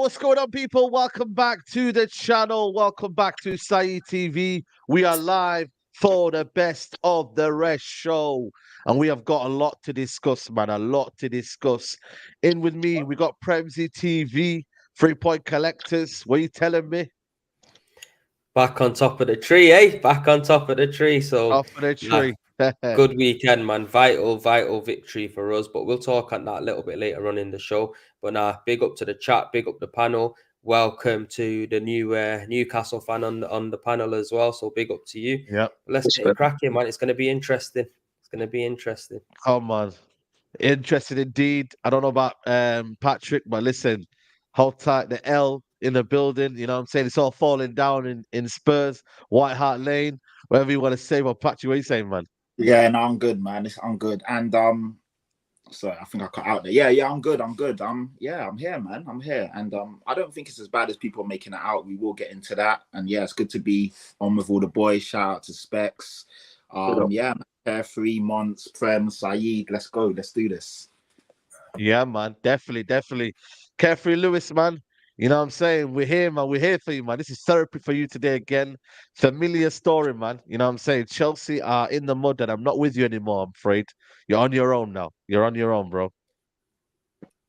what's going on, people? Welcome back to the channel. Welcome back to Saeed TV. We are live for the Best of the Rest show. And we have got a lot to discuss, man. A lot to discuss. In with me, we got Premzy TV, 3 Point Collectors. What are you telling me? Back on top of the tree, eh? Back on top of the tree. So, Off of the tree. good weekend, man. Vital victory for us. But we'll talk on that a little bit later on in the show. But big up to the chat, big up the panel. Welcome to the new Newcastle fan on the panel as well. So big up to you. Yep. Let's get cracking, man. It's going to be interesting. It's going to be interesting. Come on. Interesting indeed. I don't know about Patrick, but listen, hold tight. The L in the building. You know what I'm saying? It's all falling down in Spurs, White Hart Lane, whatever you want to say. But Patrick, what are you saying, man? Yeah, no, I'm good, man. I'm good. And sorry, I think I cut out there. Yeah, I'm good. I'm here, man. I'm here. And I don't think it's as bad as people are making it out. We will get into that. And yeah, it's good to be on with all the boys. Shout out to Specs. Yeah, man. Carefree, Monts, Prem, Saeed. Let's go. Let's do this. Yeah, man. Definitely. Carefree Lewis, man. You know what I'm saying? We're here, man. We're here for you, man. This is therapy for you today again. Familiar story, man. You know what I'm saying? Chelsea are in the mud and I'm not with you anymore, I'm afraid. You're on your own now. You're on your own, bro.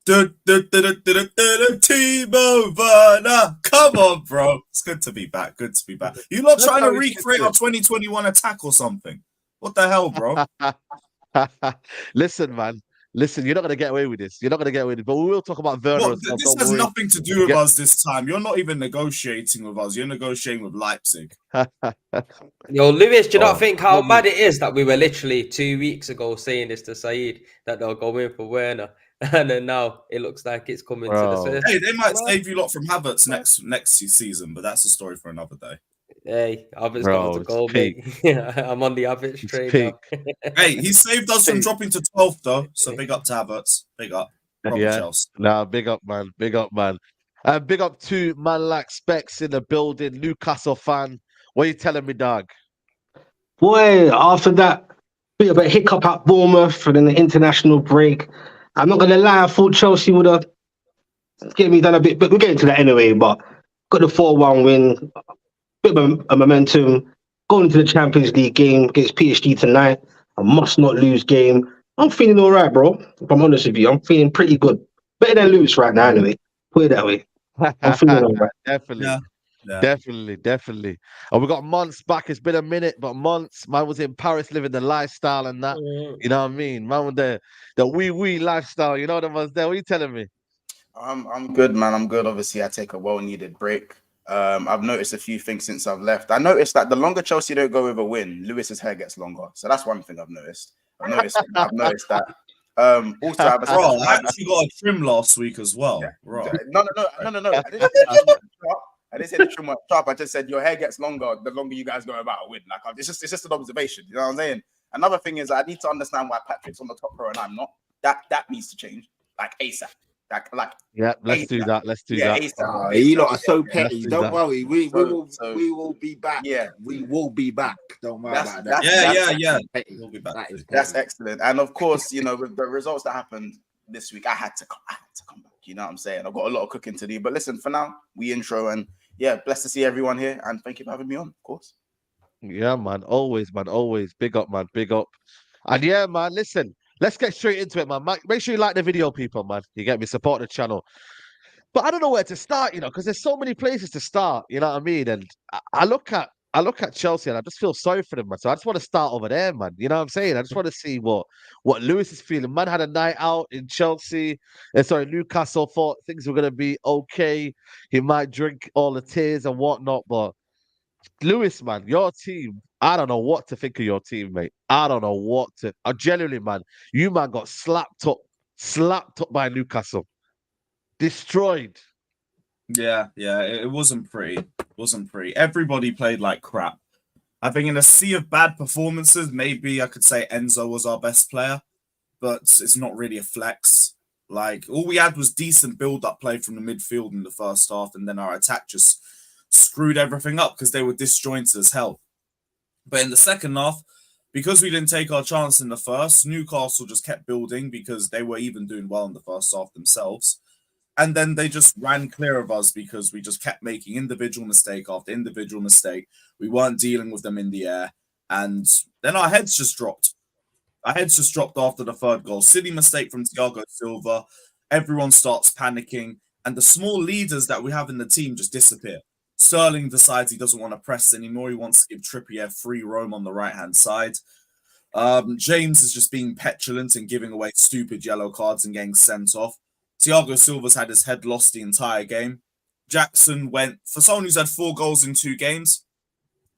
Timo Werner. Come on, bro. It's good to be back. Good to be back. You lot trying to recreate our 2021 attack or something? What the hell, bro? Listen, man. Listen, you're not going to get away with this. You're not going to get away with it. But we will talk about Werner. This has nothing to do with us this time. You're not even negotiating with us. You're negotiating with Leipzig. Yo, Lewis, do you not think how mad it is that we were literally 2 weeks ago saying this to Saeed, that they'll go in for Werner? And then now it looks like it's coming to the... Hey, they might save you lot from Havertz next season, but that's a story for another day. Hey, Havertz got to go, mate. I'm on the Havertz train now. Hey, he saved us from dropping to 12th, though. So big up to Havertz. Big up. Chelsea. Nah, big up, man. Big up, man. Big up to man like Specs in the building, Newcastle fan. What are you telling me, dog? Boy, after that bit of a hiccup at Bournemouth and then the international break, I'm not going to lie, I thought Chelsea would have get me done a bit, but we'll get into that anyway. But got the 4-1 win, bit of a momentum, going into the Champions League game against PSG tonight, a must-not-lose game. I'm feeling all right, bro. If I'm honest with you, I'm feeling pretty good. Better than Lewis right now, anyway. Put it that way. I'm feeling all right. Definitely. And we got Monts back. It's been a minute, but Monts, man, was in Paris living the lifestyle and that. You know what I mean? Man, with the wee lifestyle. You know what I was there? What are you telling me? I'm good, man. I'm good. Obviously, I take a well-needed break. I've noticed a few things since I've left. I noticed that the longer Chelsea don't go with a win, Lewis's hair gets longer. So that's one thing I've noticed. I've noticed that. Also, I actually got a trim last week as well. Yeah. Right. No. I didn't say the trim was sharp. I just said your hair gets longer the longer you guys go about a win. Like it's just an observation. You know what I'm saying? Another thing is I need to understand why Patrick's on the top row and I'm not. That needs to change. Like ASAP. Yeah, let's do that. You lot are so petty. Don't worry. We will be back. Yeah, we will be back. Don't worry about that. Yeah. We'll be back. That's excellent. And of course, you know, with the results that happened this week, I had to come back. You know what I'm saying? I've got a lot of cooking to do. But listen, for now, we intro and yeah, blessed to see everyone here. And thank you for having me on, of course. Yeah, man. Always. Big up, man. Big up. And yeah, man, listen. Let's get straight into it, man. Make sure you like the video, people, man. You get me? Support the channel. But I don't know where to start, you know, because there's so many places to start, you know what I mean? And I look at Chelsea and I just feel sorry for them, man. So I just want to start over there, man. You know what I'm saying? I just want to see what Lewis is feeling. Man had a night out in Newcastle, thought things were going to be okay. He might drink all the tears and whatnot, but Lewis, man, your team, I don't know what to think of your team, mate. I don't know what to... genuinely, man, you, man, got slapped up by Newcastle. Destroyed. Yeah, it wasn't pretty. Everybody played like crap. I think in a sea of bad performances, maybe I could say Enzo was our best player, but it's not really a flex. Like, all we had was decent build-up play from the midfield in the first half, and then our attack just screwed everything up because they were disjointed as hell. But in the second half, because we didn't take our chance in the first, Newcastle just kept building because they were even doing well in the first half themselves. And then they just ran clear of us because we just kept making individual mistake after individual mistake. We weren't dealing with them in the air. And then our heads just dropped. Our heads just dropped after the third goal. Silly mistake from Thiago Silva. Everyone starts panicking. And the small leaders that we have in the team just disappear. Sterling decides he doesn't want to press anymore. He wants to give Trippier free roam on the right-hand side. James is just being petulant and giving away stupid yellow cards and getting sent off. Thiago Silva's had his head lost the entire game. Jackson went, for someone who's had 4 goals in 2 games,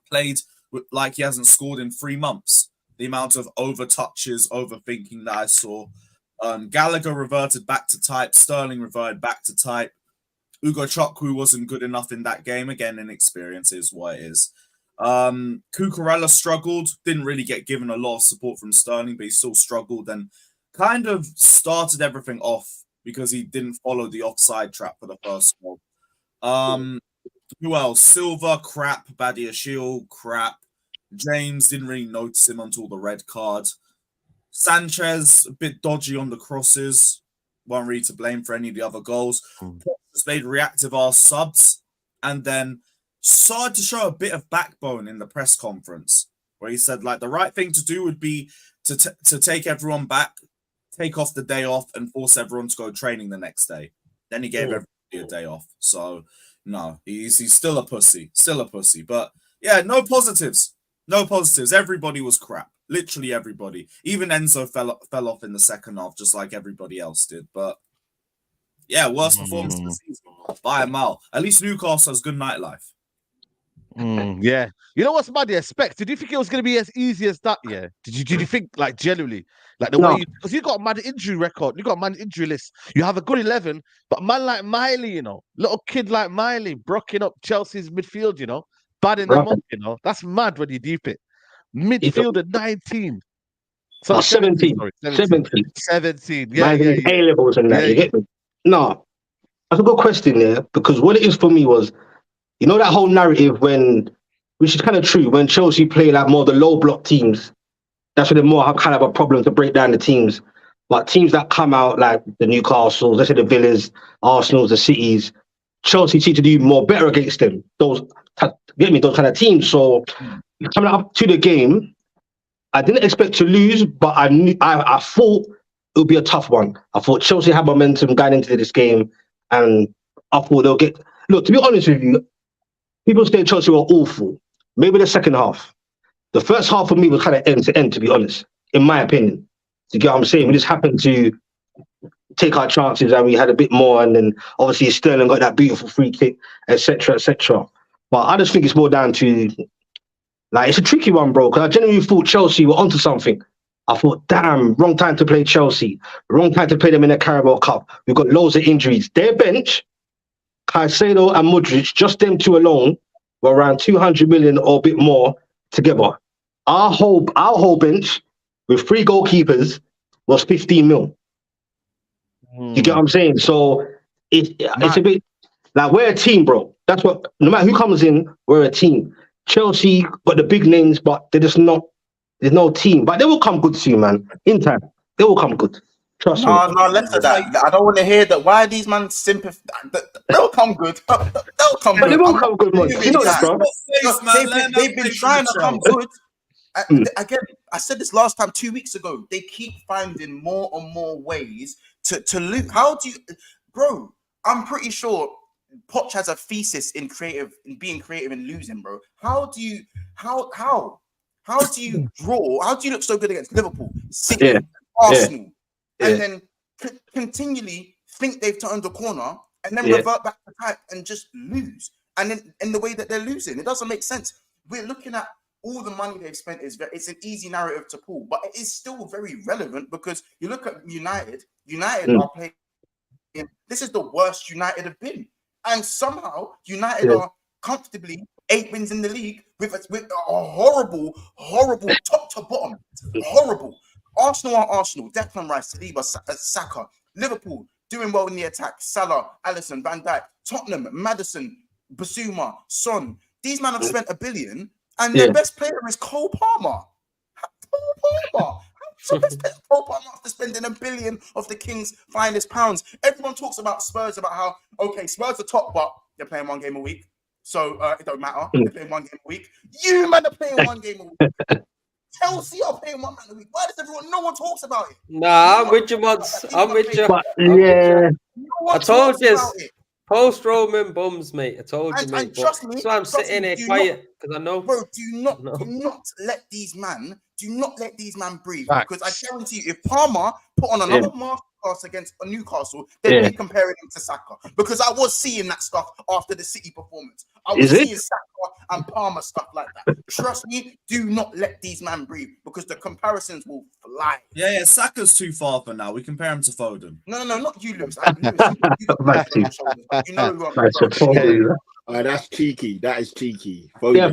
played like he hasn't scored in 3 months. The amount of over-touches, overthinking that I saw. Gallagher reverted back to type. Sterling reverted back to type. Ugo Chukwu wasn't good enough in that game. Again, inexperience is what it is. Cucurella struggled. Didn't really get given a lot of support from Sterling, but he still struggled and kind of started everything off because he didn't follow the offside trap for the first goal. Who else? Silva, crap. Badiashile, crap. James, didn't really notice him until the red card. Sanchez, a bit dodgy on the crosses. Weren't really to blame for any of the other goals. Just made reactive arse subs and then started to show a bit of backbone in the press conference where he said, like, the right thing to do would be to take everyone back, take off the day off and force everyone to go training the next day. Then he gave everybody a day off. So, no, he's still a pussy. But, yeah, no positives. No positives. Everybody was crap. Literally everybody. Even Enzo fell off in the second half, just like everybody else did. But, yeah, worst performance of the season by a mile. At least Newcastle has good nightlife. Yeah. You know what's mad? Did you think it was going to be as easy as that? Yeah. Did you think, like, generally, like the way you, because you got a mad injury record, you got a mad injury list, you have a good 11, but man like Miley, you know, little kid like Miley, brocking up Chelsea's midfield, you know, badding them up, you know, that's mad when you deep it. Midfield at 19. So 17. Sorry, 17. Yeah, yeah. A-levels and that, you get me? No, that's a good question there, because what it is for me was, you know, that whole narrative which is kind of true, when Chelsea play like more the low block teams, that's when they more have kind of a problem to break down the teams. But teams that come out like the Newcastles, let's say the Villas, Arsenals, the Cities, Chelsea seem to do more better against them. Those kind of teams. So coming up to the game, I didn't expect to lose, but I thought it would be a tough one. I thought Chelsea had momentum going into this game, and I thought they'll get. Look, to be honest with you, people say Chelsea were awful. Maybe the second half. The first half for me was kind of end to end, to be honest, in my opinion. You get what I'm saying? We just happened to take our chances and we had a bit more, and then obviously Sterling got that beautiful free kick, etc., etc. But I just think it's more down to, like, it's a tricky one, bro, because I genuinely thought Chelsea were onto something. I thought, damn, wrong time to play Chelsea. Wrong time to play them in the Carabao Cup. We've got loads of injuries. Their bench, Caicedo and Modric, just them two alone, were around 200 million or a bit more together. Our whole bench with 3 goalkeepers was 15 mil. You get what I'm saying? So it's a bit like, we're a team, bro. That's what, no matter who comes in, we're a team. Chelsea got the big names, but there's no team. But they will come good soon, man. In time, they will come good. Trust me. No, less of that. I don't want to hear that. Why are these man sympathy? They'll come good. They'll come But good. they won't come good, man. You know that, bro. They've been trying to come good. Again, I said this last time 2 weeks ago. They keep finding more and more ways to lose. How do you, bro? I'm pretty sure Poch has a thesis in being creative and losing, bro. How do you draw? How do you look so good against Liverpool, City, Arsenal, and then continually think they've turned the corner and then revert back to type and just lose? And then in the way that they're losing, it doesn't make sense. We're looking at all the money they've spent. It's an easy narrative to pull, but it is still very relevant because you look at United. United are playing. This is the worst United have been, and somehow United are comfortably 8 wins in the league with a horrible top to bottom, horrible. Arsenal are Arsenal. Declan Rice, Saliba, Saka. Liverpool doing well in the attack. Salah, Alisson, Van Dijk. Tottenham, Maddison, Basuma, Son. These men have spent $1 billion, and their best player is Cole Palmer. Cole Palmer. Cole Palmer after spending $1 billion of the Kings' finest pounds. Everyone talks about Spurs, about how, okay, Spurs are top, but they're playing 1 game a week. So it don't matter. They're playing 1 game a week. You, man, are playing 1 game a week. Chelsea are playing 1 man a week. Why does everyone? No one talks about it. Nah, I'm with you, Mods. I'm with you. But I'm with you. yeah, No one I told talks you. about it. Post-Roman bums, mate. I told you, And mate. trust me, That's why I'm trust sitting me, here do quiet, because I know. Bro, do not let these man breathe. Facts. Because I guarantee you, if Palmer put on another masterclass against Newcastle, they'd be comparing him to Saka. Because I was seeing that stuff after the City performance. I was seeing Saka and Palmer stuff like that. Trust me, do not let these men breathe, because the comparisons will fly. Yeah, Saka's too far for now. We compare him to Foden. No, not you, Lewis. You got shoulders, but you know who I'm referring to. Oh, that's cheeky. That is cheeky. yeah,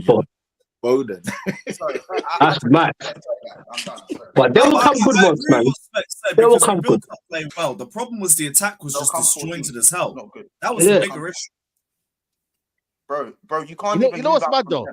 Foden. Sorry, that's mad. I'm done. Sorry. But they will come good ones, man. They will come good. Play well. The problem was the attack was just disjointed as hell. Not good. That was the bigger issue. Bro, you can't. You know what's mad though?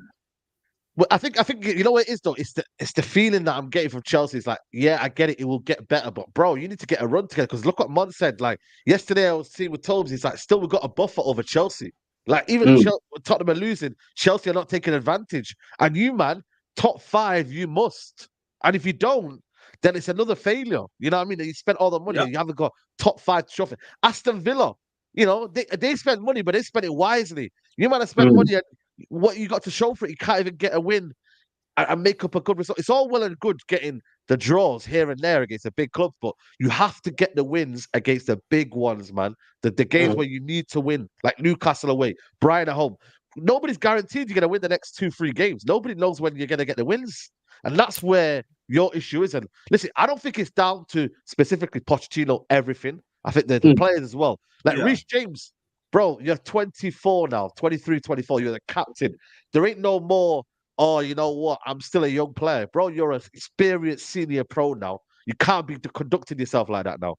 Well, I think you know what it is though. It's the feeling that I'm getting from Chelsea. It's like, yeah, I get it. It will get better, but bro, you need to get a run together. Because look what Mon said. Like yesterday, I was seeing with Tobes. He's like, still we got a buffer over Chelsea. Like even Tottenham are losing, Chelsea are not taking advantage. And you, man, top 5, you must. And if you don't, then it's another failure. You know what I mean? You spent all the money, and you haven't got top 5 trophy. Aston Villa, you know, they spend money, but they spend it wisely. You might have spent money, and what you got to show for it, you can't even get a win and make up a good result. It's all well and good getting the draws here and there against the big clubs, but you have to get the wins against the big ones, man. The games where you need to win, like Newcastle away, Brighton at home. Nobody's guaranteed you're going to win the next 2-3 games. Nobody knows when you're going to get the wins. And that's where your issue is. And listen, I don't think it's down to specifically Pochettino, everything. I think the players as well. Like Reece James, bro, you're 24 now, 23, 24. You're the captain. There ain't no more, oh, you know what? I'm still a young player. Bro, you're an experienced senior pro now. You can't be conducting yourself like that now.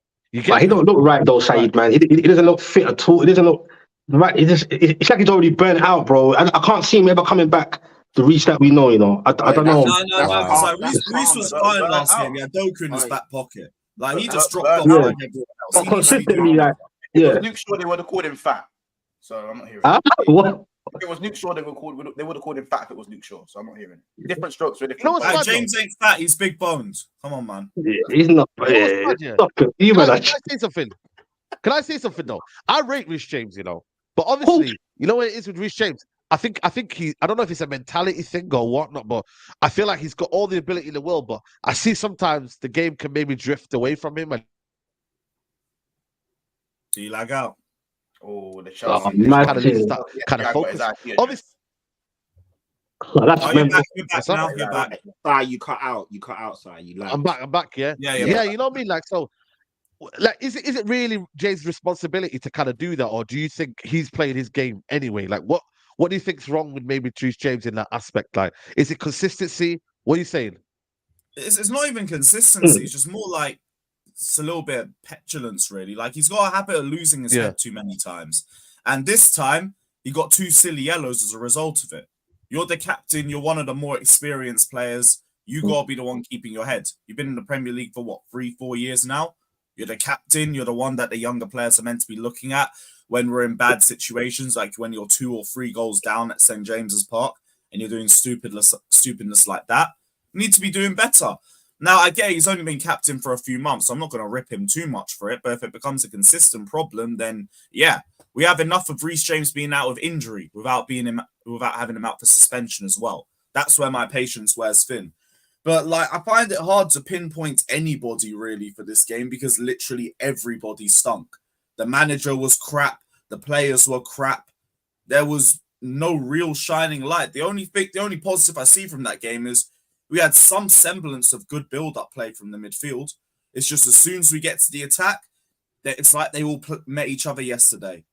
But he don't look right though, Saeed, man. He doesn't look fit at all. He doesn't look right. It's like he's already burnt out, bro. I can't see him ever coming back to reach that we know, you know. I don't know. No. Because like Reece was fine last game. He had Doku in his back pocket. Like he just dropped off like everyone else. But consistently, like, Luke Shaw, they would have called him fat. So I'm not hearing it. What? If it was Luke Shaw, they would have called him fat if it was Luke Shaw. So I'm not hearing it. Different strokes for different. James ain't fat. He's big bones. Come on, man. Yeah, he's not. Can I say something? Can I say something though? I rate Reece James, you know, but obviously, you know what it is with Reece James. I think I don't know if it's a mentality thing or whatnot, but I feel like he's got all the ability in the world. But I see sometimes the game can maybe drift away from him. And do you lag out? Oh, the Chelsea kind of focus. Obviously, you're back. You cut out, Si. You like. I'm back. Yeah. You know what I mean? Like, so, like, is it really Jay's responsibility to kind of do that, or do you think he's playing his game anyway? Like, what do you think's wrong with maybe Reece James in that aspect? Like, is it consistency? What are you saying? It's not even consistency. It's just more like it's a little bit of petulance, really. Like he's got a habit of losing his head too many times, and this time he got 2 silly yellows as a result of it. You're the captain. You're one of the more experienced players. You gotta be the one keeping your head. You've been in the Premier League for what, 3-4 years now. You're the captain. You're the one that the younger players are meant to be looking at when we're in bad situations, like when you're 2 or 3 goals down at St. James's Park and you're doing stupidness like that. You need to be doing better. Now, I get he's only been captain for a few months, so I'm not going to rip him too much for it. But if it becomes a consistent problem, then yeah, we have enough of Reece James being out of injury without having him out for suspension as well. That's where my patience wears thin. But like, I find it hard to pinpoint anybody really for this game because literally everybody stunk. The manager was crap. The players were crap. There was no real shining light. The only positive I see from that game is we had some semblance of good build-up play from the midfield. It's just as soon as we get to the attack, it's like they all met each other yesterday.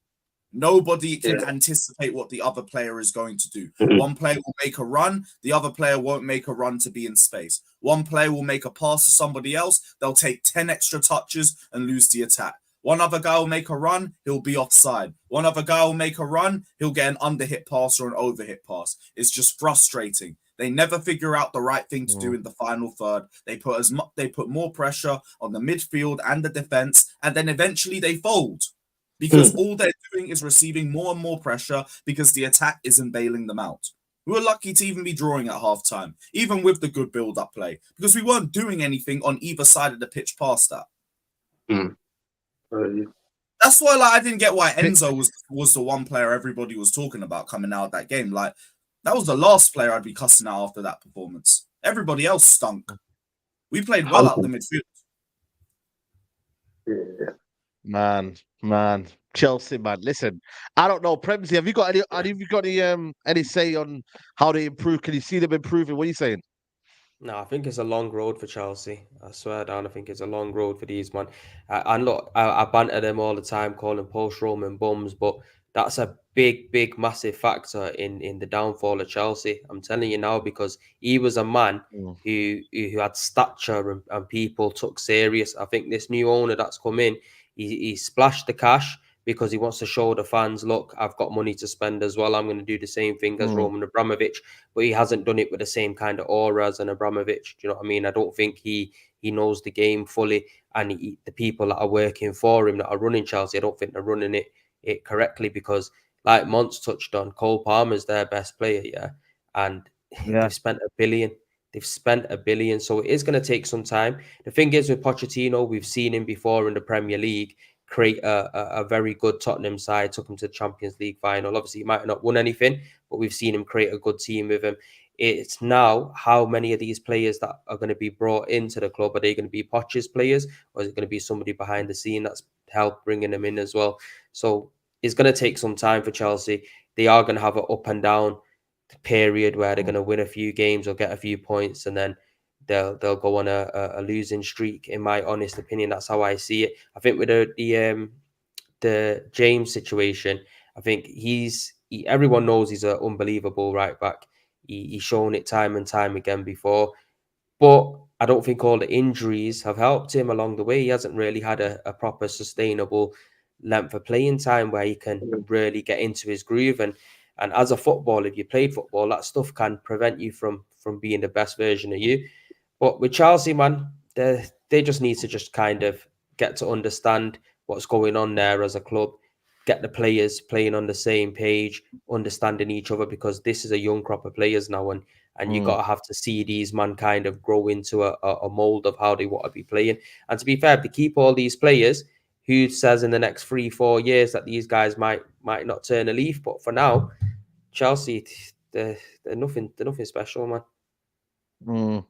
Nobody can anticipate what the other player is going to do. One player will make a run. The other player won't make a run to be in space. One player will make a pass to somebody else. They'll take 10 extra touches and lose the attack. One other guy will make a run. He'll be offside. One other guy will make a run. He'll get an underhit pass or an overhit pass. It's just frustrating. They never figure out the right thing to do Mm. in the final third. They put more pressure on the midfield and the defense, and then eventually they fold because all they're doing is receiving more and more pressure because the attack isn't bailing them out. We were lucky to even be drawing at halftime, even with the good build-up play, because we weren't doing anything on either side of the pitch past that. That's why, like, I didn't get why Enzo was the one player everybody was talking about coming out of that game. Like, that was the last player I'd be cussing out after that performance. Everybody else stunk. We played well out the midfield. Man, Chelsea, man. Listen, I don't know, Premsy, have you got any say on how they improve? Can you see them improving? What are you saying? No, I think it's a long road for Chelsea. I swear down, I think it's a long road for these, man. And look, I banter them all the time, calling post-Roman bums, but that's a big, massive factor in the downfall of Chelsea. I'm telling you now, because he was a man who had stature and people took serious. I think this new owner that's come in, he splashed the cash because he wants to show the fans, look, I've got money to spend as well. I'm going to do the same thing as Roman Abramovich, but he hasn't done it with the same kind of aura as an Abramovich. Do you know what I mean? I don't think he knows the game fully, and the people that are working for him that are running Chelsea, I don't think they're running it correctly, because, like Mons touched on, Cole Palmer's their best player, and they've spent $1 billion. They've spent $1 billion, so it is going to take some time. The thing is with Pochettino, we've seen him before in the Premier League create a very good Tottenham side, took him to the Champions League final. Obviously, he might have not won anything, but we've seen him create a good team with him. It's now how many of these players that are going to be brought into the club, are they going to be Poch's players, or is it going to be somebody behind the scene that's helped bringing them in as well? So it's going to take some time for Chelsea. They are going to have an up and down period where they're going to win a few games or get a few points, and then they'll go on a losing streak. In my honest opinion, that's how I see it. I think with the James situation, I think everyone knows he's an unbelievable right back. He's shown it time and time again before, but I don't think all the injuries have helped him along the way. He hasn't really had a proper sustainable length of playing time where he can really get into his groove. And as a footballer, if you played football, that stuff can prevent you from being the best version of you. But with Chelsea, man, they just need to just kind of get to understand what's going on there as a club, get the players playing on the same page, understanding each other, because this is a young crop of players now, and you got to have to see these man kind of grow into a mold of how they want to be playing. And to be fair, to keep all these players, who says in the next 3-4 years that these guys might not turn a leaf? But for now, Chelsea, they're nothing special, man.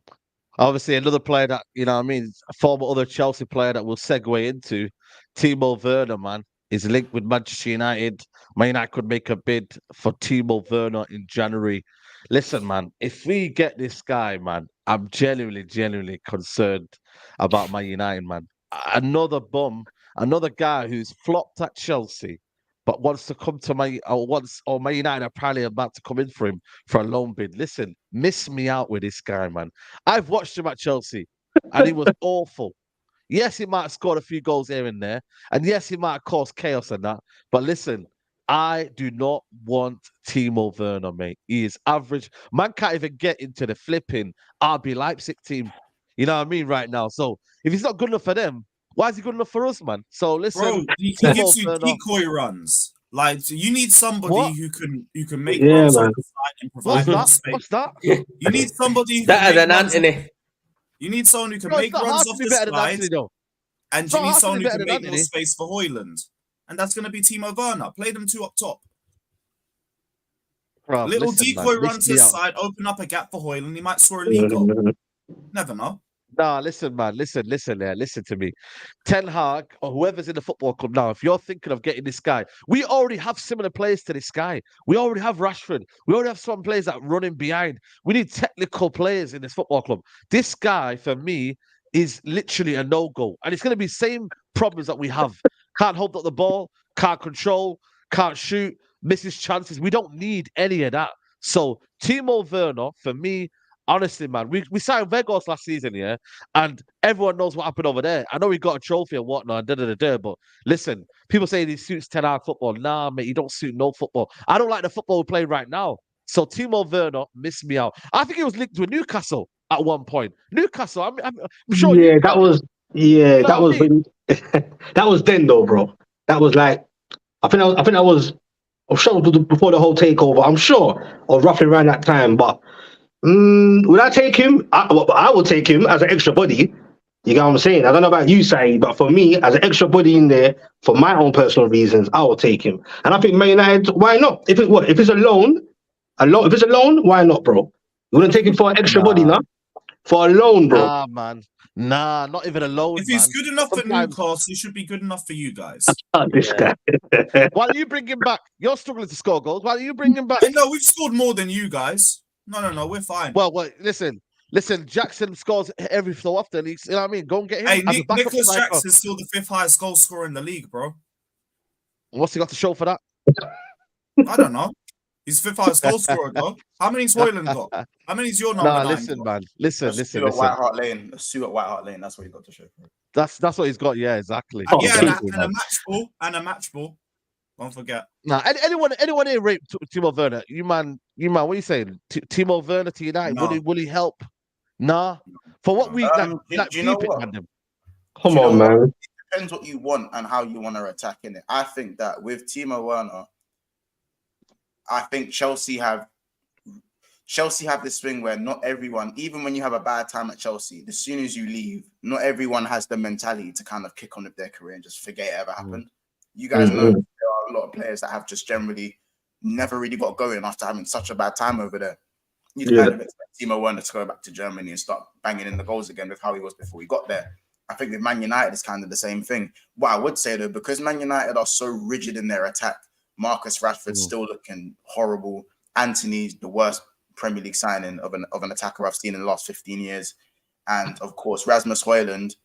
Obviously, another player that, you know what I mean, a former other Chelsea player that we'll segue into, Timo Werner, man, is linked with Manchester United. Man United could make a bid for Timo Werner in January. Listen, man, if we get this guy, man, I'm genuinely concerned about Man United, man. Another bum, another guy who's flopped at Chelsea, but wants to come to Man United apparently about to come in for him for a loan bid. Listen, miss me out with this guy, man. I've watched him at Chelsea, and he was awful. Yes, he might have scored a few goals here and there, and yes, he might have caused chaos and that. But listen, I do not want Timo Werner, mate. He is average. Man can't even get into the flipping RB Leipzig team. You know what I mean right now. So if he's not good enough for them, why is he good enough for us, man? So listen, bro, he gives you decoy runs. Like, so you need somebody who can make runs on the side and provide space. What's that? You need somebody who better than Anthony. You need someone who can make runs off the side, and you need someone who can make more space for Højlund. And that's going to be Timo Werner. Play them two up top. Bro, little decoy run to the side, open up a gap for Højlund. He might score a league goal. Never know. Nah, listen, man. Listen to me. Ten Hag or whoever's in the football club now, if you're thinking of getting this guy, we already have similar players to this guy. We already have Rashford. We already have some players that run in behind. We need technical players in this football club. This guy, for me, is literally a no-go. And it's going to be the same problems that we have. Can't hold up the ball, can't control, can't shoot, misses chances. We don't need any of that. So Timo Werner, for me, honestly, man, we signed Vegas last season, yeah, and everyone knows what happened over there. I know we got a trophy and whatnot, but listen, people say he suits 10 hour football. Nah, mate, he don't suit no football. I don't like the football we play right now. So Timo Werner missed me out. I think he was linked with Newcastle at one point. Newcastle, I'm sure Yeah, you that know. was You know that what I was mean? that was then though, bro. That was like I think that was I'm sure it was before the whole takeover. I'm sure, or roughly around that time. But would I take him? I would take him as an extra body. You get what I'm saying? I don't know about you, Saeed, but for me, as an extra body in there, for my own personal reasons, I will take him. And I think Man United, why not? If it's a loan, if it's a loan, why not, bro? You wouldn't take him for an extra body, Nah, no? For a loan, bro. nah, man. Nah, not even alone, If he's man. good enough for Sometimes, Newcastle, he should be good enough for you guys. This Yeah. guy. why don't you bring him back? You're struggling to score goals. Why don't you bring him back? Hey, no, we've scored more than you guys. No, we're fine. Well, listen. Jackson scores every so often. You know what I mean? Go and get him Hey, as a backup Nicholas striker. Jackson's still the 5th highest goal scorer in the league, bro. What's he got to show for that? I don't know. He's 5th highest goal scorer, though. How many's Hoyland got? How many's your number 9? Listen, man. Listen. Sue at White Hart Lane. Sue at White Hart Lane. That's what he got to show for it. That's what he's got. Yeah, exactly. Yeah, Exactly, and a man. match ball. And a match ball. Don't forget. Nah, anyone here rate Timo Werner? You man, what are you saying? Timo Werner to United? No. Will he help? Nah. For what we do you know keep it, what? man. Come Do you on, know what? man. It depends what you want and how you want to attack in it. I think that with Timo Werner, I think Chelsea have this thing where not everyone, even when you have a bad time at Chelsea, as soon as you leave, not everyone has the mentality to kind of kick on with their career and just forget it ever happened. You guys know there are a lot of players that have just generally never really got going after having such a bad time over there. You can kind of expect Timo Werner to go back to Germany and start banging in the goals again with how he was before he got there. I think with Man United, it's kind of the same thing. What I would say, though, because Man United are so rigid in their attack, Marcus Rashford's still looking horrible. Anthony's the worst Premier League signing of an attacker I've seen in the last 15 years. And, of course, Rasmus Højlund.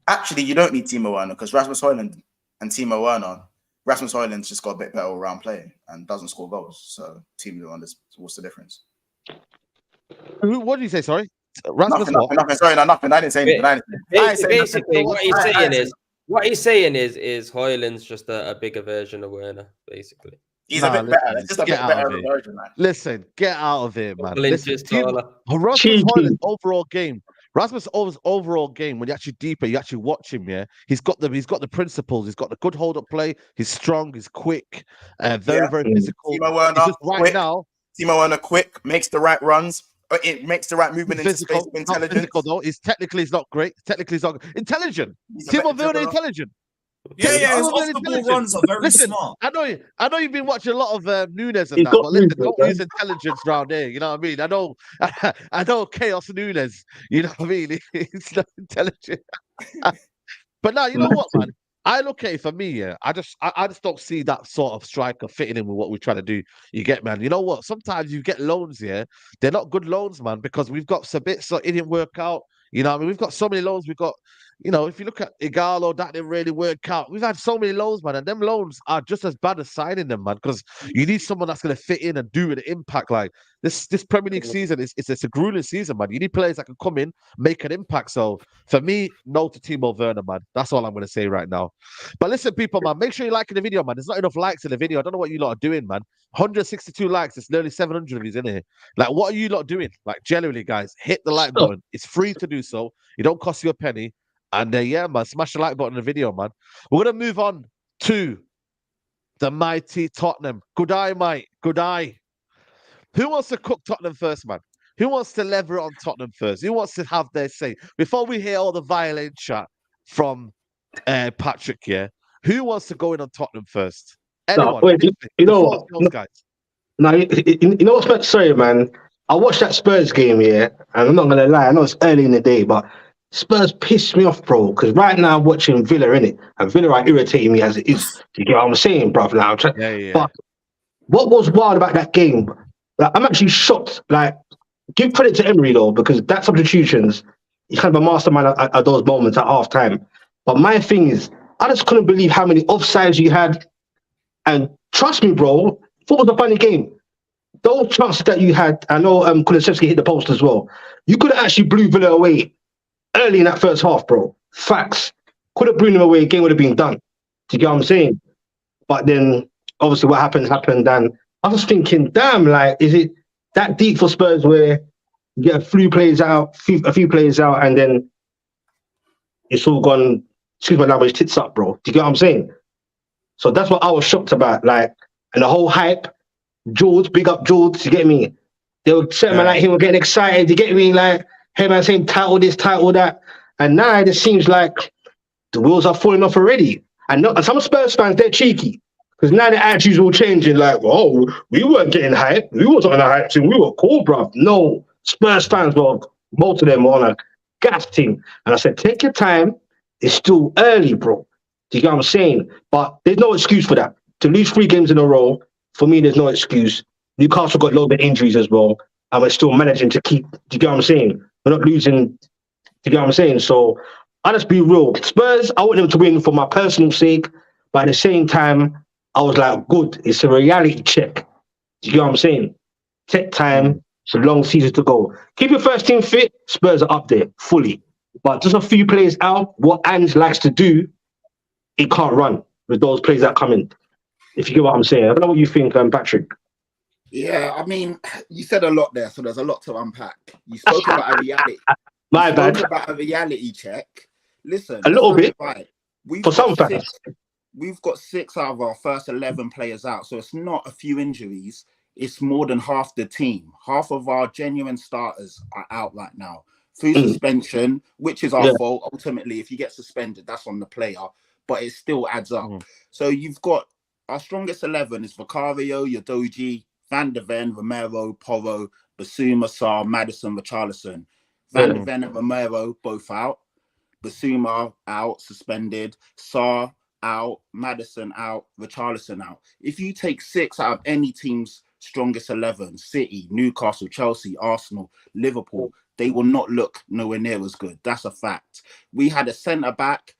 Actually, you don't need Timo Werner because Rasmus Højlund and Timo Werner, Rasmus Højlund's just got a bit better all-round play and doesn't score goals. So, Timo Werner, what's the difference? What did you say? Sorry, Rasmus. Nothing. Sorry, nothing. I didn't say anything. Basically, what he's saying is Højlund's just a bigger version of Werner, basically. He's a bit better. It's just a bit better version, man. Listen, get out of here, man. Rasmus Højlund's overall game. Rasmus' overall game, when you're actually deeper, you actually watch him, yeah. He's got the principles, he's got the good hold-up play, he's strong, he's quick, very physical. Timo Werner quick, makes the right runs, it makes the right movement into space of intelligence. Physical, though. He's not great. Technically, he's not intelligent. Timo Werner intelligent. Yeah, his off-the-ball runs are very smart. I know you've been watching a lot of Nunes and that, but listen, don't use intelligence around here. You know what I mean? I know Chaos Nunes. You know what I mean? He's not intelligent. But now, you know what, man? I look at it for me, yeah. I just don't see that sort of striker fitting in with what we're trying to do. You get, man. You know what? Sometimes you get loans, yeah. They're not good loans, man, because we've got some bits so it didn't work out. You know what I mean? We've got so many loans. We've got, you know, if you look at Igalo, that didn't really work out. We've had so many loans, man, and them loans are just as bad as signing them, man, because you need someone that's going to fit in and do an impact. Like this Premier League season, it's a grueling season, man. You need players that can come in, make an impact. So for me, no to Timo Werner, man. That's all I'm going to say right now. But listen, people, man, make sure you're liking the video, man. There's not enough likes in the video. I don't know what you lot are doing, man. 162 likes. It's nearly 700 of these in here. Like, what are you lot doing? Like, generally, guys, hit the like button. It's free to do so. It don't cost you a penny. And yeah, man, smash the like button in the video, man. We're going to move on to the mighty Tottenham. Good eye, mate. Good eye. Who wants to cook Tottenham first, man? Who wants to lever it on Tottenham first? Who wants to have their say? Before we hear all the violent chat from Patrick here, who wants to go in on Tottenham first? Anyone? No, wait, you know what? Guys. No, you know what's sorry, man. I watched that Spurs game, yeah, and I'm not going to lie. I know it's early in the day, but Spurs pissed me off, bro, because right now I'm watching Villa, innit? And Villa are irritating me as it is. You get what I'm saying, bruv? Now, Yeah. But what was wild about that game, like, I'm actually shocked. Like, give credit to Emery, though, because that substitutions, he's kind of a mastermind at those moments at half time. But my thing is, I just couldn't believe how many offsides you had. And trust me, bro, thought it was a funny game. Those chances that you had, I know Kulusevski hit the post as well. You could have actually blew Villa away early in that first half, bro. Facts. Could have blew them away, game would have been done. Do you get what I'm saying? But then, obviously, what happened, and I was thinking, damn, like, is it that deep for Spurs where you get a few players out, and then it's all gone, excuse my language, tits up, bro. Do you get what I'm saying? So that's what I was shocked about. Like, and the whole hype, George, big up George, you get me? They were saying, man, like, he was getting excited, you get me? Like, hey, man, saying title this, title that. And now it seems like the wheels are falling off already. And some Spurs fans, they're cheeky. Because now the attitudes all changing, like, oh, we weren't getting hype. We wasn't on a hype team. We were cool, bruv. No, Spurs fans were, most of them were on a gas team. And I said, take your time. It's still early, bro. Do you get what I'm saying? But there's no excuse for that. To lose 3 games in a row, for me, there's no excuse. Newcastle got loads of injuries as well. And we're still managing to keep, do you get what I'm saying? We're not losing, do you get what I'm saying? So I'll just be real. Spurs, I want them to win for my personal sake. But at the same time, I was like, good, it's a reality check. Do you get what I'm saying? Take time, it's a long season to go. Keep your first team fit, Spurs are up there, fully. But just a few players out, what Ange likes to do, he can't run with those players that come in. If you get what I'm saying. I don't know what you think, Patrick. Yeah, I mean, you said a lot there, so there's a lot to unpack. You spoke about a reality. My bad. About a reality check. Listen, a little bit. Right. For some fans. We've got 6 out of our first 11 players out, so it's not a few injuries. It's more than half the team. Half of our genuine starters are out right now through suspension, which is our fault. Ultimately, if you get suspended, that's on the player, but it still adds up. So you've got our strongest 11 is Vicario, Yodoji, Van de Ven, Romero, Porro, Basuma, Sarr, Maddison, Richarlison. Van de Ven and Romero both out. Basuma out, suspended. Sarr out, Maddison out, Richarlison out. If you take 6 out of any team's strongest 11, City, Newcastle, Chelsea, Arsenal, Liverpool, they will not look nowhere near as good. That's a fact. We had a centre back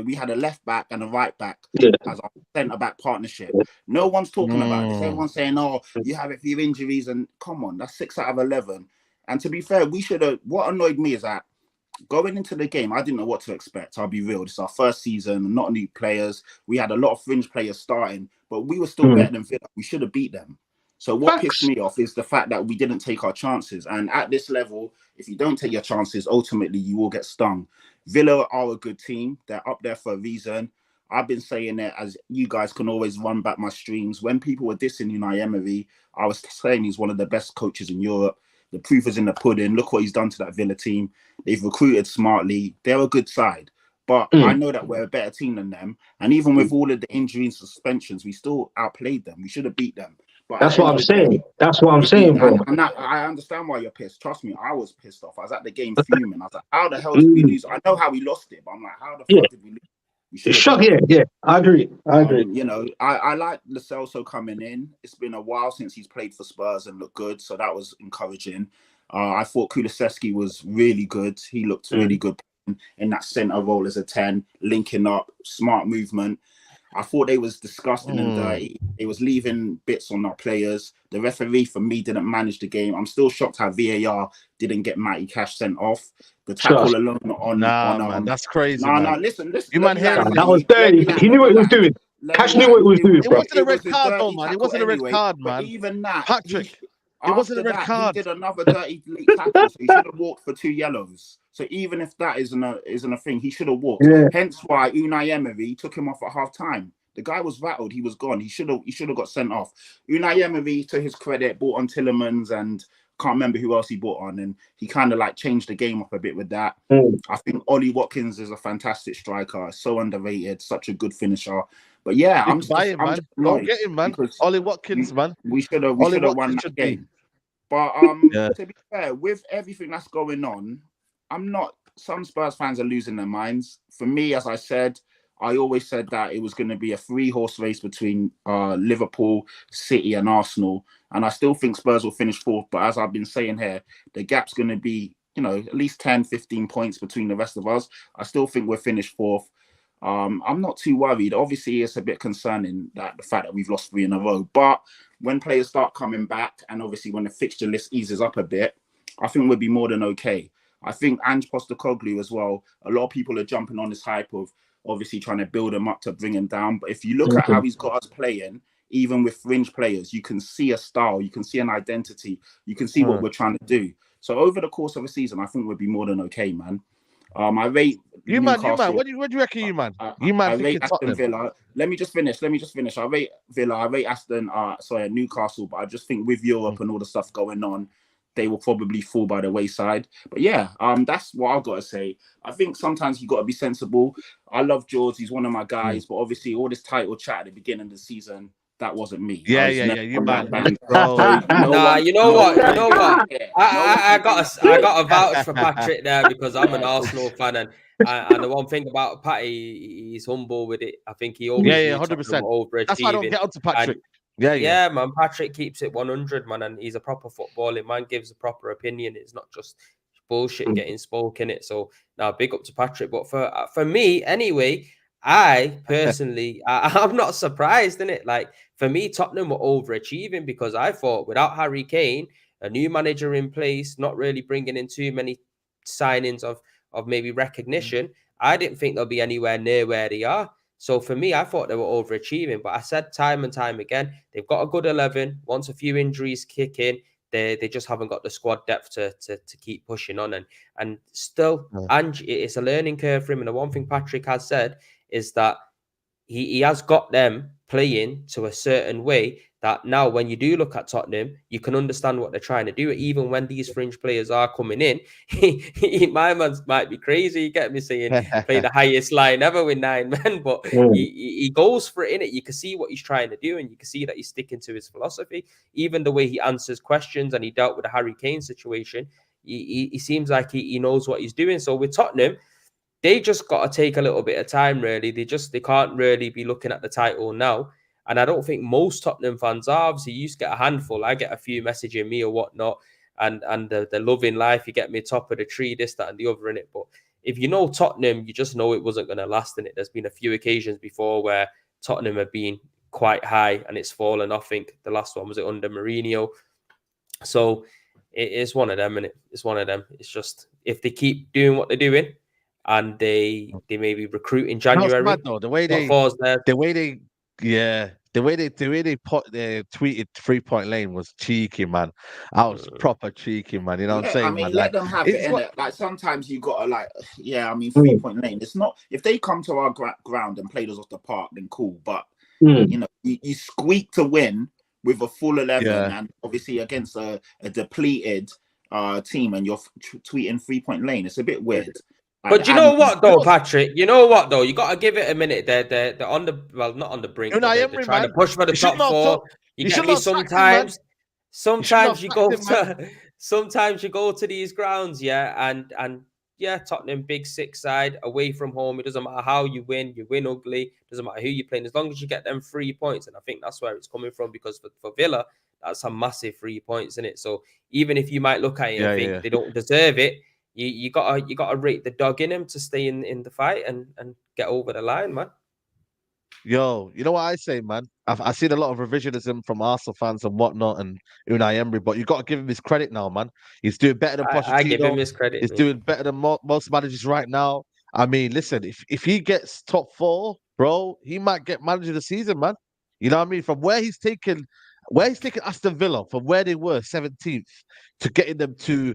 we had a left back and a right back as our centre back partnership. No one's talking about this. Everyone's saying, "Oh, you have a few injuries," and come on, that's 6 out of 11. And to be fair, we should have. What annoyed me is that going into the game, I didn't know what to expect. I'll be real. This is our first season, not new players. We had a lot of fringe players starting, but we were still better than Villa. We should have beat them. So what pissed me off is the fact that we didn't take our chances. And at this level, if you don't take your chances, ultimately you will get stung. Villa are a good team. They're up there for a reason. I've been saying it, as you guys can always run back my streams. When people were dissing Unai Emery, I was saying he's one of the best coaches in Europe. The proof is in the pudding. Look what he's done to that Villa team. They've recruited smartly. They're a good side. But I know that we're a better team than them. And even with all of the injuries and suspensions, we still outplayed them. We should have beat them. But that's what I'm saying. That's what I'm saying, bro. And I understand why you're pissed. Trust me, I was pissed off. I was at the game fuming. I was like, how the hell did we lose? I know how we lost it, but I'm like, how the fuck did we lose? It's shocking. Yeah, I agree. You know, I like Lo Celso coming in. It's been a while since he's played for Spurs and looked good, so that was encouraging. I thought Kulusevski was really good. He looked really good in that centre role as a 10, linking up, smart movement. I thought they was disgusting and dirty. They was leaving bits on our players. The referee, for me, didn't manage the game. I'm still shocked how VAR didn't get Matty Cash sent off. The tackle alone on... man, that's crazy, No, listen. You man hear that was dirty. He knew what he was doing. Cash knew what he was doing, bro. It wasn't a red card, though, man. It wasn't a red card, man. But even that... Patrick, it wasn't a red card. He did another dirty late tackle, so he should have walked for 2 yellows. So even if that isn't a thing, he should have walked. Yeah. Hence why Unai Emery took him off at half time. The guy was rattled. He was gone. He should have got sent off. Unai Emery, to his credit, brought on Tielemans and can't remember who else he brought on, and he kind of like changed the game up a bit with that. I think Ollie Watkins is a fantastic striker. So underrated, such a good finisher. But yeah, I'm just Don't get him, man. Ollie Watkins, man. We should have won that game. But to be fair, with everything that's going on, some Spurs fans are losing their minds. For me, as I said, I always said that it was going to be a 3-horse race between Liverpool, City and Arsenal. And I still think Spurs will finish 4th. But as I've been saying here, the gap's going to be, at least 10, 15 points between the rest of us. I still think we'll finish 4th. I'm not too worried. Obviously, it's a bit concerning that the fact that we've lost 3 in a row. But when players start coming back and obviously when the fixture list eases up a bit, I think we'll be more than okay. I think Ange Postecoglou as well, a lot of people are jumping on this hype of obviously trying to build him up to bring him down. But if you look at how he's got us playing, even with fringe players, you can see a style, you can see an identity, you can see what we're trying to do. So over the course of a season, I think we'll be more than okay, man. I rate You man. Newcastle. What do you reckon, you man? I thinking rate Aston Tottenham. Villa. Let me just finish. I rate Villa. I rate Newcastle. But I just think with Europe and all the stuff going on, they will probably fall by the wayside. But yeah, that's what I've got to say. I think sometimes you got to be sensible. I love George. He's one of my guys. But obviously, all this title chat at the beginning of the season, that wasn't me. Yeah. You man, bro. You know what? I got a vouch for Patrick there because I'm an Arsenal fan, and the one thing about Patty, he's humble with it. I think he always 100%. overachieving. That's why I don't get onto Patrick. Yeah, man. Patrick keeps it 100, man, and he's a proper footballing man. Gives a proper opinion. It's not just bullshit getting spoken it. So now, big up to Patrick. But for me, anyway, I personally, I'm not surprised in it. Like for me, Tottenham were overachieving because I thought without Harry Kane, a new manager in place, not really bringing in too many signings of maybe recognition, I didn't think they'll be anywhere near where they are. So for me, I thought they were overachieving. But I said time and time again, they've got a good 11. Once a few injuries kick in, they just haven't got the squad depth to keep pushing on. And still, Ange, it's a learning curve for him. And the one thing Patrick has said is that he has got them playing to a certain way that now when you do look at Tottenham, you can understand what they're trying to do. Even when these fringe players are coming in, my man might be crazy. You get me saying play the highest line ever with 9 men, but he goes for it, innit? You can see what he's trying to do, and you can see that he's sticking to his philosophy. Even the way he answers questions, and he dealt with the Harry Kane situation, he seems like he knows what he's doing. So with Tottenham, they just got to take a little bit of time, really. They can't really be looking at the title now. And I don't think most Tottenham fans are. Obviously, you used to get a handful. I get a few messaging me or whatnot. And the loving life, you get me top of the tree, this, that, and the other in it. But if you know Tottenham, you just know it wasn't going to last in it. There's been a few occasions before where Tottenham have been quite high and it's fallen. I think the last one was it under Mourinho. So it is one of them, innit? It's one of them. It's just if they keep doing what they're doing, and they maybe recruit in January. Mad, though. The way they put their tweeted 3-point lane was cheeky, man. I was proper cheeky, man. You know what I'm saying? I mean, man? let them have it, innit? Like sometimes you gotta 3-point lane. It's not if they come to our ground and play us off the park, then cool. But you know, you squeak to win with a full 11, and obviously against a depleted team, and you're tweeting 3-point lane. It's a bit weird. But you know what, though, Patrick? You know what, though? You got to give it a minute. They're on the not on the brink. They're trying to push for the top 4. You get me? Sometimes you go to these grounds, and Tottenham big 6 side away from home. It doesn't matter how you win ugly. It doesn't matter who you're playing as long as you get them 3 points. And I think that's where it's coming from because for Villa, that's a massive 3 points in it. So even if you might look at it and think they don't deserve it. You gotta rate the dog in him to stay in the fight and get over the line, man. Yo, you know what I say, man? I've seen a lot of revisionism from Arsenal fans and whatnot, and Unai Emery, but you got to give him his credit now, man. He's doing better than Pochettino. I give him his credit. He's doing better than most managers right now. I mean, listen, if he gets top 4, bro, he might get manager of the season, man. You know what I mean? From where he's taken Aston Villa, from where they were 17th to getting them to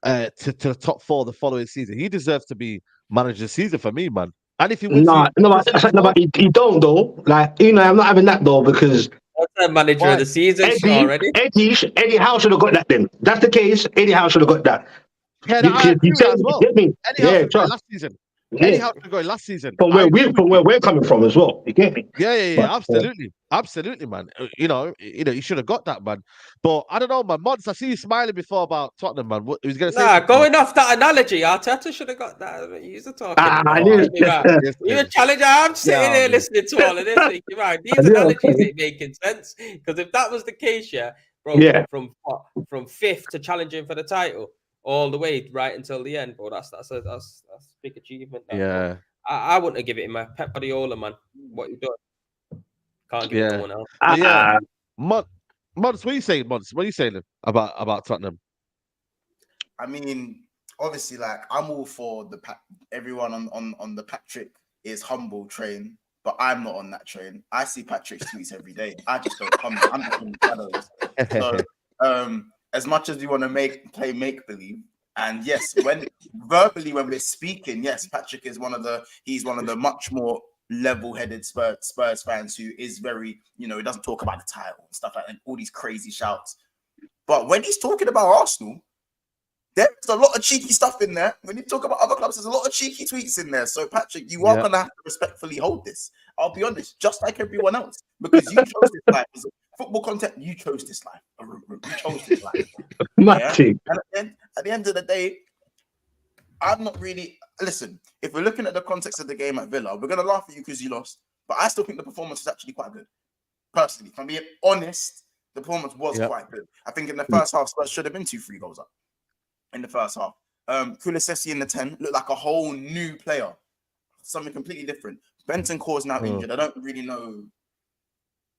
the top 4 the following season. He deserves to be manager of the season for me, man. And if he wins, but he don't though. Like, I'm not having that though because manager of the season already. Eddie Howe should have got that. Then that's the case. Eddie Howe should have got that. Yeah, I agree with that as well. Eddie Howe should have last season. Eddie Howe should have got last season. From where we're coming from as well. You get me? Yeah, absolutely, man. You know, he should have got that, man. But I don't know, man. Mods, I see you smiling before about Tottenham, man. What he was going to say? Going off that analogy, Arteta should have got that. You're talking. You're a challenger. I'm sitting here listening to all of this. Thinking, right, these analogies ain't making sense. Because if that was the case, bro, from 5th to challenging for the title. All the way right until the end, bro. That's a big achievement. Yeah, I wouldn't have given it my Pep Guardiola, man. What you doing? Can't give it no one else. Mods, what are you saying, Mods? What are you saying about Tottenham? I mean, obviously, like I'm all for everyone on the Patrick is humble train, but I'm not on that train. I see Patrick's tweets every day. I just don't comment. I'm just in the shadows. So, as much as we want to play make believe, and yes, when we're speaking, yes, Patrick is he's one of the much more level-headed Spurs fans who is very, he doesn't talk about the title and stuff like that, and all these crazy shouts. But when he's talking about Arsenal, there's a lot of cheeky stuff in there. When you talk about other clubs, there's a lot of cheeky tweets in there. So, Patrick, you are going to have to respectfully hold this. I'll be honest, just like everyone else, because you chose this life. Football content, you chose this life. You chose this life. Yeah? And at the end of the day, I'm not really... Listen, if we're looking at the context of the game at Villa, we're going to laugh at you because you lost. But I still think the performance is actually quite good. Personally, if I'm being honest, the performance was quite good. I think in the first half, Spurs should have been 2-3 goals up. In the first half. Kulusevski in the 10 looked like a whole new player. Something completely different. Bentancur's now injured. I don't really know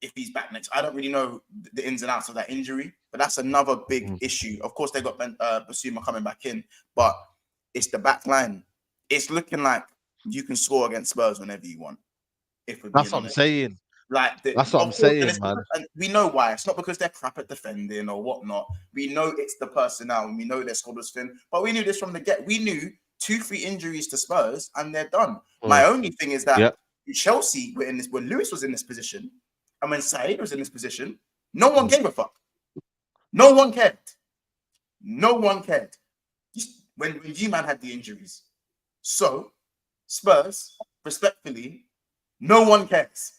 if he's back next. I don't really know the ins and outs of that injury, but that's another big issue. Of course, they got Basuma coming back in, but it's the back line. It's looking like you can score against Spurs whenever you want. That's what I'm saying. That's what I'm saying, man. And we know why. It's not because they're crap at defending or whatnot. We know it's the personnel, and we know their squad was thin. But we knew this from the get. We knew 2-3 injuries to Spurs, and they're done. My only thing is that Chelsea were in this when Lewis was in this position, and when Said was in this position, no one gave a fuck. No one cared. No one cared. When G-Man had the injuries. So, Spurs, respectfully, no one cares.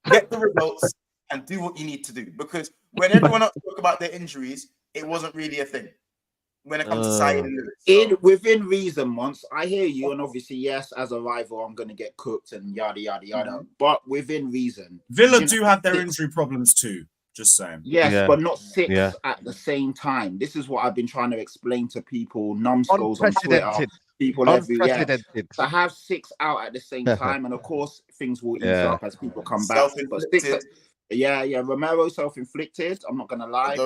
Get the results and do what you need to do. Because when everyone else spoke about their injuries, it wasn't really a thing. When it comes to Said and Lewis. Within reason, Mons, I hear you, and obviously, yes, as a rival, I'm going to get cooked and yada, yada, yada. But within reason. Villa do have their injury problems too, just saying. Yes, but not 6 at the same time. This is what I've been trying to explain to people, numbskulls on Twitter, people everywhere. To have 6 out at the same time, and of course, things will ease up as people come back. But 6, Romero self-inflicted. I'm not going to lie.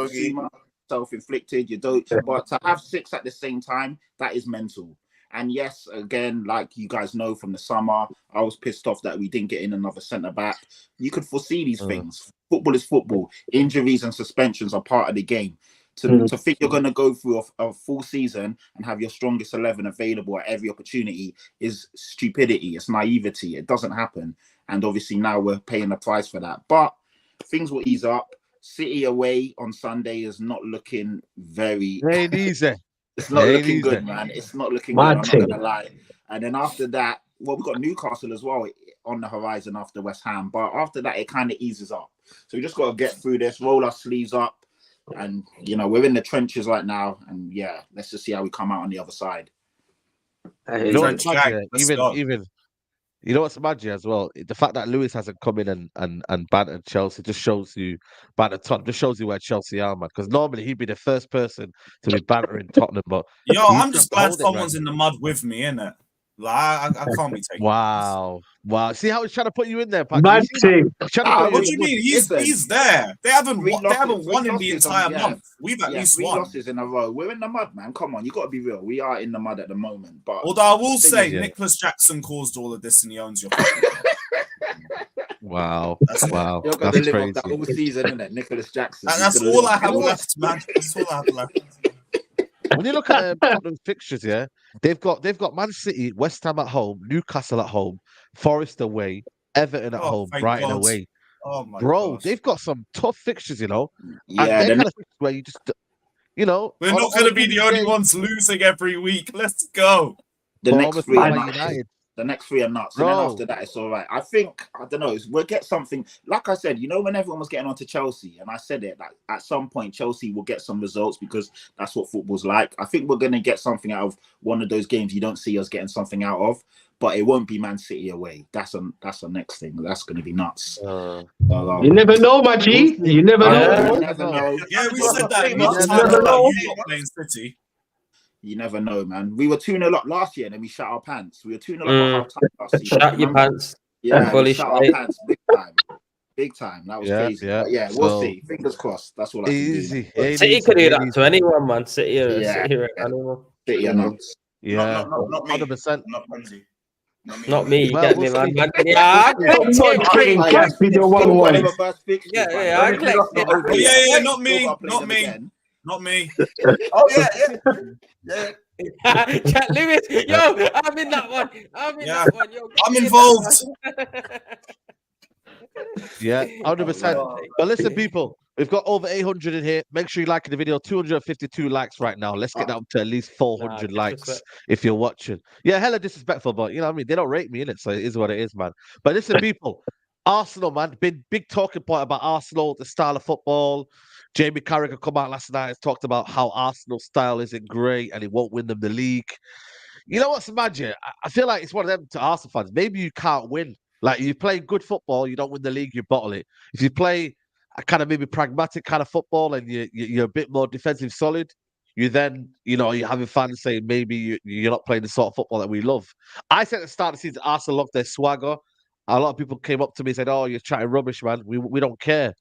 Self-inflicted, you don't. But to have 6 at the same time, that is mental. And yes, again, like you guys know from the summer, I was pissed off that we didn't get in another centre back. You could foresee these things. Football is football. Injuries and suspensions are part of the game. To think you're going to go through a full season and have your strongest 11 available at every opportunity is stupidity. It's naivety. It doesn't happen. And obviously now we're paying the price for that. But things will ease up. City away on Sunday is not looking very... Ain't easy. It's not looking good, man. It's not looking good. I'm not going to lie. And then after that, well, we've got Newcastle as well on the horizon after West Ham. But after that, it kind of eases up. So we just got to get through this, roll our sleeves up. And, we're in the trenches right now. And, let's just see how we come out on the other side. You know what's mad, you know what's mad as well? The fact that Lewis hasn't come in and bantered Chelsea just shows you, just shows you where Chelsea are, man. Because normally he'd be the first person to be bantering Tottenham. But I'm just glad someone's in the mud with me, innit? Like, I can't be taking Wow. See how he's trying to put you in there, Pat? What do you mean? He's there. They haven't won in the entire month. We've at least won. 3 losses in a row. We're in the mud, man. Come on, you got to be real. We are in the mud at the moment. But although I will say, Nicholas Jackson caused all of this, and he owns your. Wow. Wow. You're going to live off that all season, isn't it? Nicholas Jackson. And that's all I have left, man. That's all I have left. When you look at Tottenham fixtures, they've got Man City, West Ham at home, Newcastle at home, Forest away, Everton at home, Brighton away. Oh my gosh. They've got some tough fixtures, Yeah, and they're kind of fixtures where you just, we're not going to be the only ones losing every week. Let's go. The next 3 are nuts. And then after that, it's all right. I think, I don't know, we'll get something. Like I said, when everyone was getting on to Chelsea, and I said it, like at some point, Chelsea will get some results because that's what football's like. I think we're going to get something out of one of those games you don't see us getting something out of, but it won't be Man City away. That's the next thing. That's going to be nuts. You never know, my G. You never know. You never know. Yeah, we said that last time about you not playing City. You never know, man. We were 2-0 up last year and then we shut our pants. We were 2-0 up at half time last season. Shut your pants. Yeah, we shut our pants big time. That was crazy. But we'll see. Fingers crossed. That's all I can do. City could do that to anyone, man. City or anyone. City are nuts. Yeah, not me. 100%. Not Ramsey. Not me, you Well, get we'll me, man. see. Yeah, I We'll collect see. it. Bringing gas with your Still got 1-1. them first fixtures, Yeah, man. yeah, I Don't collect lost the it. whole Yeah, year. yeah, Still not me, gotta play not them me, again. not me. Oh yeah. Chat Lewis, yo, I'm in that one. I'm in Yeah. that one. Yo, I'm get me in involved. that one. Yeah, 100%. Oh, But listen, people, we've got over 800 in here. Make sure you like the video. 252 likes right now. Let's get that up to at least 400 likes disrespect. if you're watching. Yeah, hella disrespectful, but you know what I mean? They don't rate me in it, so it is what it is, man. But listen, people, Arsenal, man, big talking point about Arsenal, the style of football. Jamie Carragher come out last night and talked about how Arsenal's style isn't great and it won't win them the league. You know what's magic? I feel like it's one of them to Arsenal fans. Maybe you can't win. Like you play good football, you don't win the league, you bottle it. If you play a kind of maybe pragmatic kind of football and you're a bit more defensive solid, you then, you're having fans saying maybe you're not playing the sort of football that we love. I said at the start of the season, Arsenal loved their swagger. A lot of people came up to me and said, "Oh, you're chatting rubbish, man. We don't care."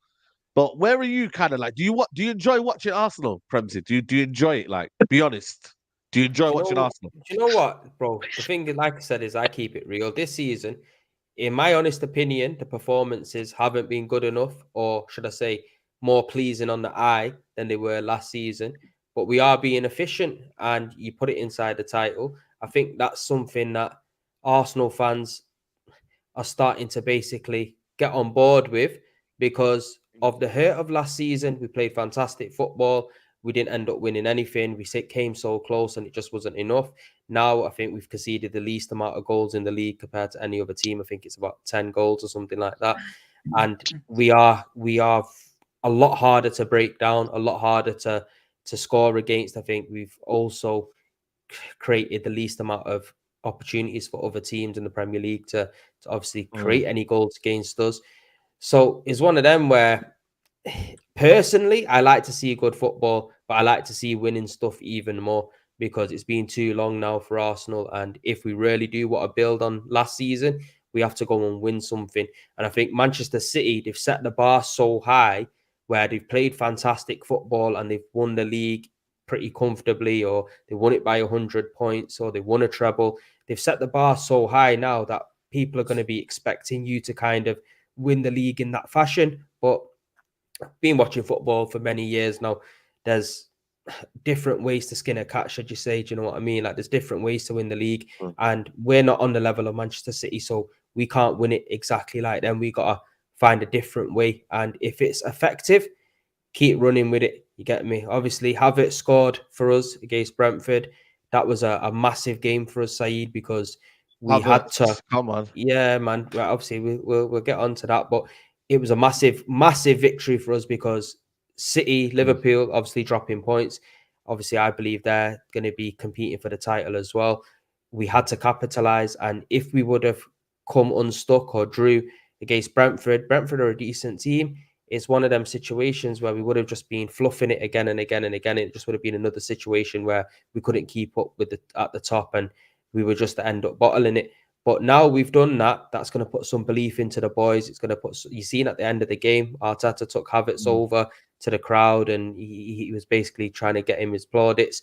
But where are you kind of like? Do you enjoy watching Arsenal, Premsy? Do you enjoy it? Like, be honest. Do you enjoy watching Arsenal? Do you know what, bro? The thing, like I said, is I keep it real. This season, in my honest opinion, the performances haven't been good enough, or should I say, more pleasing on the eye than they were last season. But we are being efficient, and you put it inside the title. I think that's something that Arsenal fans are starting to basically get on board with, because of the hurt of last season. We played fantastic football. We didn't end up winning anything. We came so close and it just wasn't enough. Now I think we've conceded the least amount of goals in the league compared to any other team. I think it's about 10 goals or something like that. And we are a lot harder to break down, a lot harder to score against. I think we've also created the least amount of opportunities for other teams in the Premier League to obviously create any goals against us. So it's one of them where personally I like to see good football, but I like to see winning stuff even more, because it's been too long now for Arsenal. And if we really do want to build on last season, we have to go and win something. And I think Manchester City, they've set the bar so high where they've played fantastic football and they've won the league pretty comfortably, or they won it by 100 points, or they won a treble. They've set the bar so high now that people are going to be expecting you to kind of win the league in that fashion. But been watching football for many years now, there's different ways to skin a cat, should you say? Do you know what I mean? Like, there's different ways to win the league, and we're not on the level of Manchester City, so we can't win it exactly like them. We got to find a different way, and if it's effective, keep running with it. You get me? Obviously, Havertz scored for us against Brentford. That was a massive game for us, Saeed, because we had to. Come on. Yeah, man. Well, obviously, we'll get on to that, but it was a massive victory for us, because City, Liverpool, obviously dropping points. Obviously, I believe they're going to be competing for the title as well. We had to capitalize, and if we would have come unstuck or drew against Brentford are a decent team. It's one of them situations where we would have just been fluffing it again and again and again. It just would have been another situation where we couldn't keep up with at the top, and we were just to end up bottling it. But now we've done that, that's going to put some belief into the boys. It's going to put, you seen at the end of the game, Arteta took Havertz over to the crowd, and he was basically trying to get him his plaudits.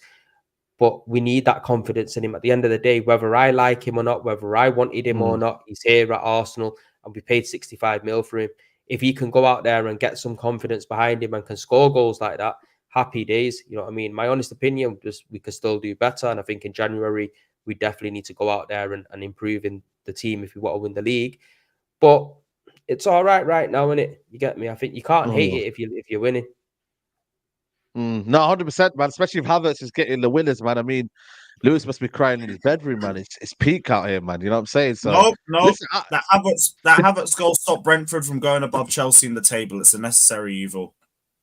But we need that confidence in him at the end of the day, whether I like him or not, whether I wanted him or not. He's here at Arsenal and we paid 65 mil for him. If he can go out there and get some confidence behind him and can score goals like that, happy days. You know what I mean? My honest opinion, we could still do better. And I think in January, we definitely need to go out there and improve in the team if we want to win the league. But it's all right now, isn't it? You get me? I think you can't hate it if you're winning. No, 100%, man. Especially if Havertz is getting the winners, man. I mean, Lewis must be crying in his bedroom, man. It's peak out here, man. You know what I'm saying? So No. listen, that Havertz goal stopped Brentford from going above Chelsea in the table. It's a necessary evil.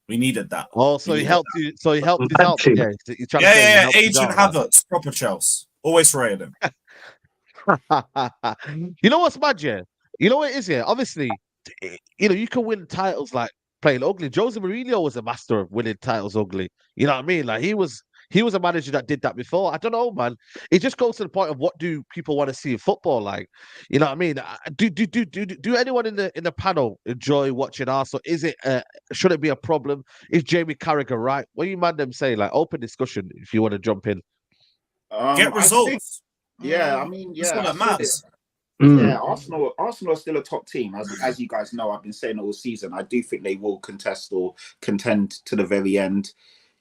We needed that. Oh, so he helped you. So he helped his out. Yeah, Yeah. Agent Havertz, proper Chelsea. Always rated him. You know what's mad, yeah? You know what it is, yeah? Obviously, you can win titles like playing ugly. Jose Mourinho was a master of winning titles ugly. You know what I mean? Like he was a manager that did that before. I don't know, man. It just goes to the point of what do people want to see in football? Like, you know what I mean? Do anyone in the panel enjoy watching Arsenal? Is it should it be a problem? Is Jamie Carragher right? What do you man them say? Like open discussion if you want to jump in. Get results. I mean, That's what that matters. Yeah, Arsenal are still a top team. As you guys know, I've been saying all season. I do think they will contest or contend to the very end.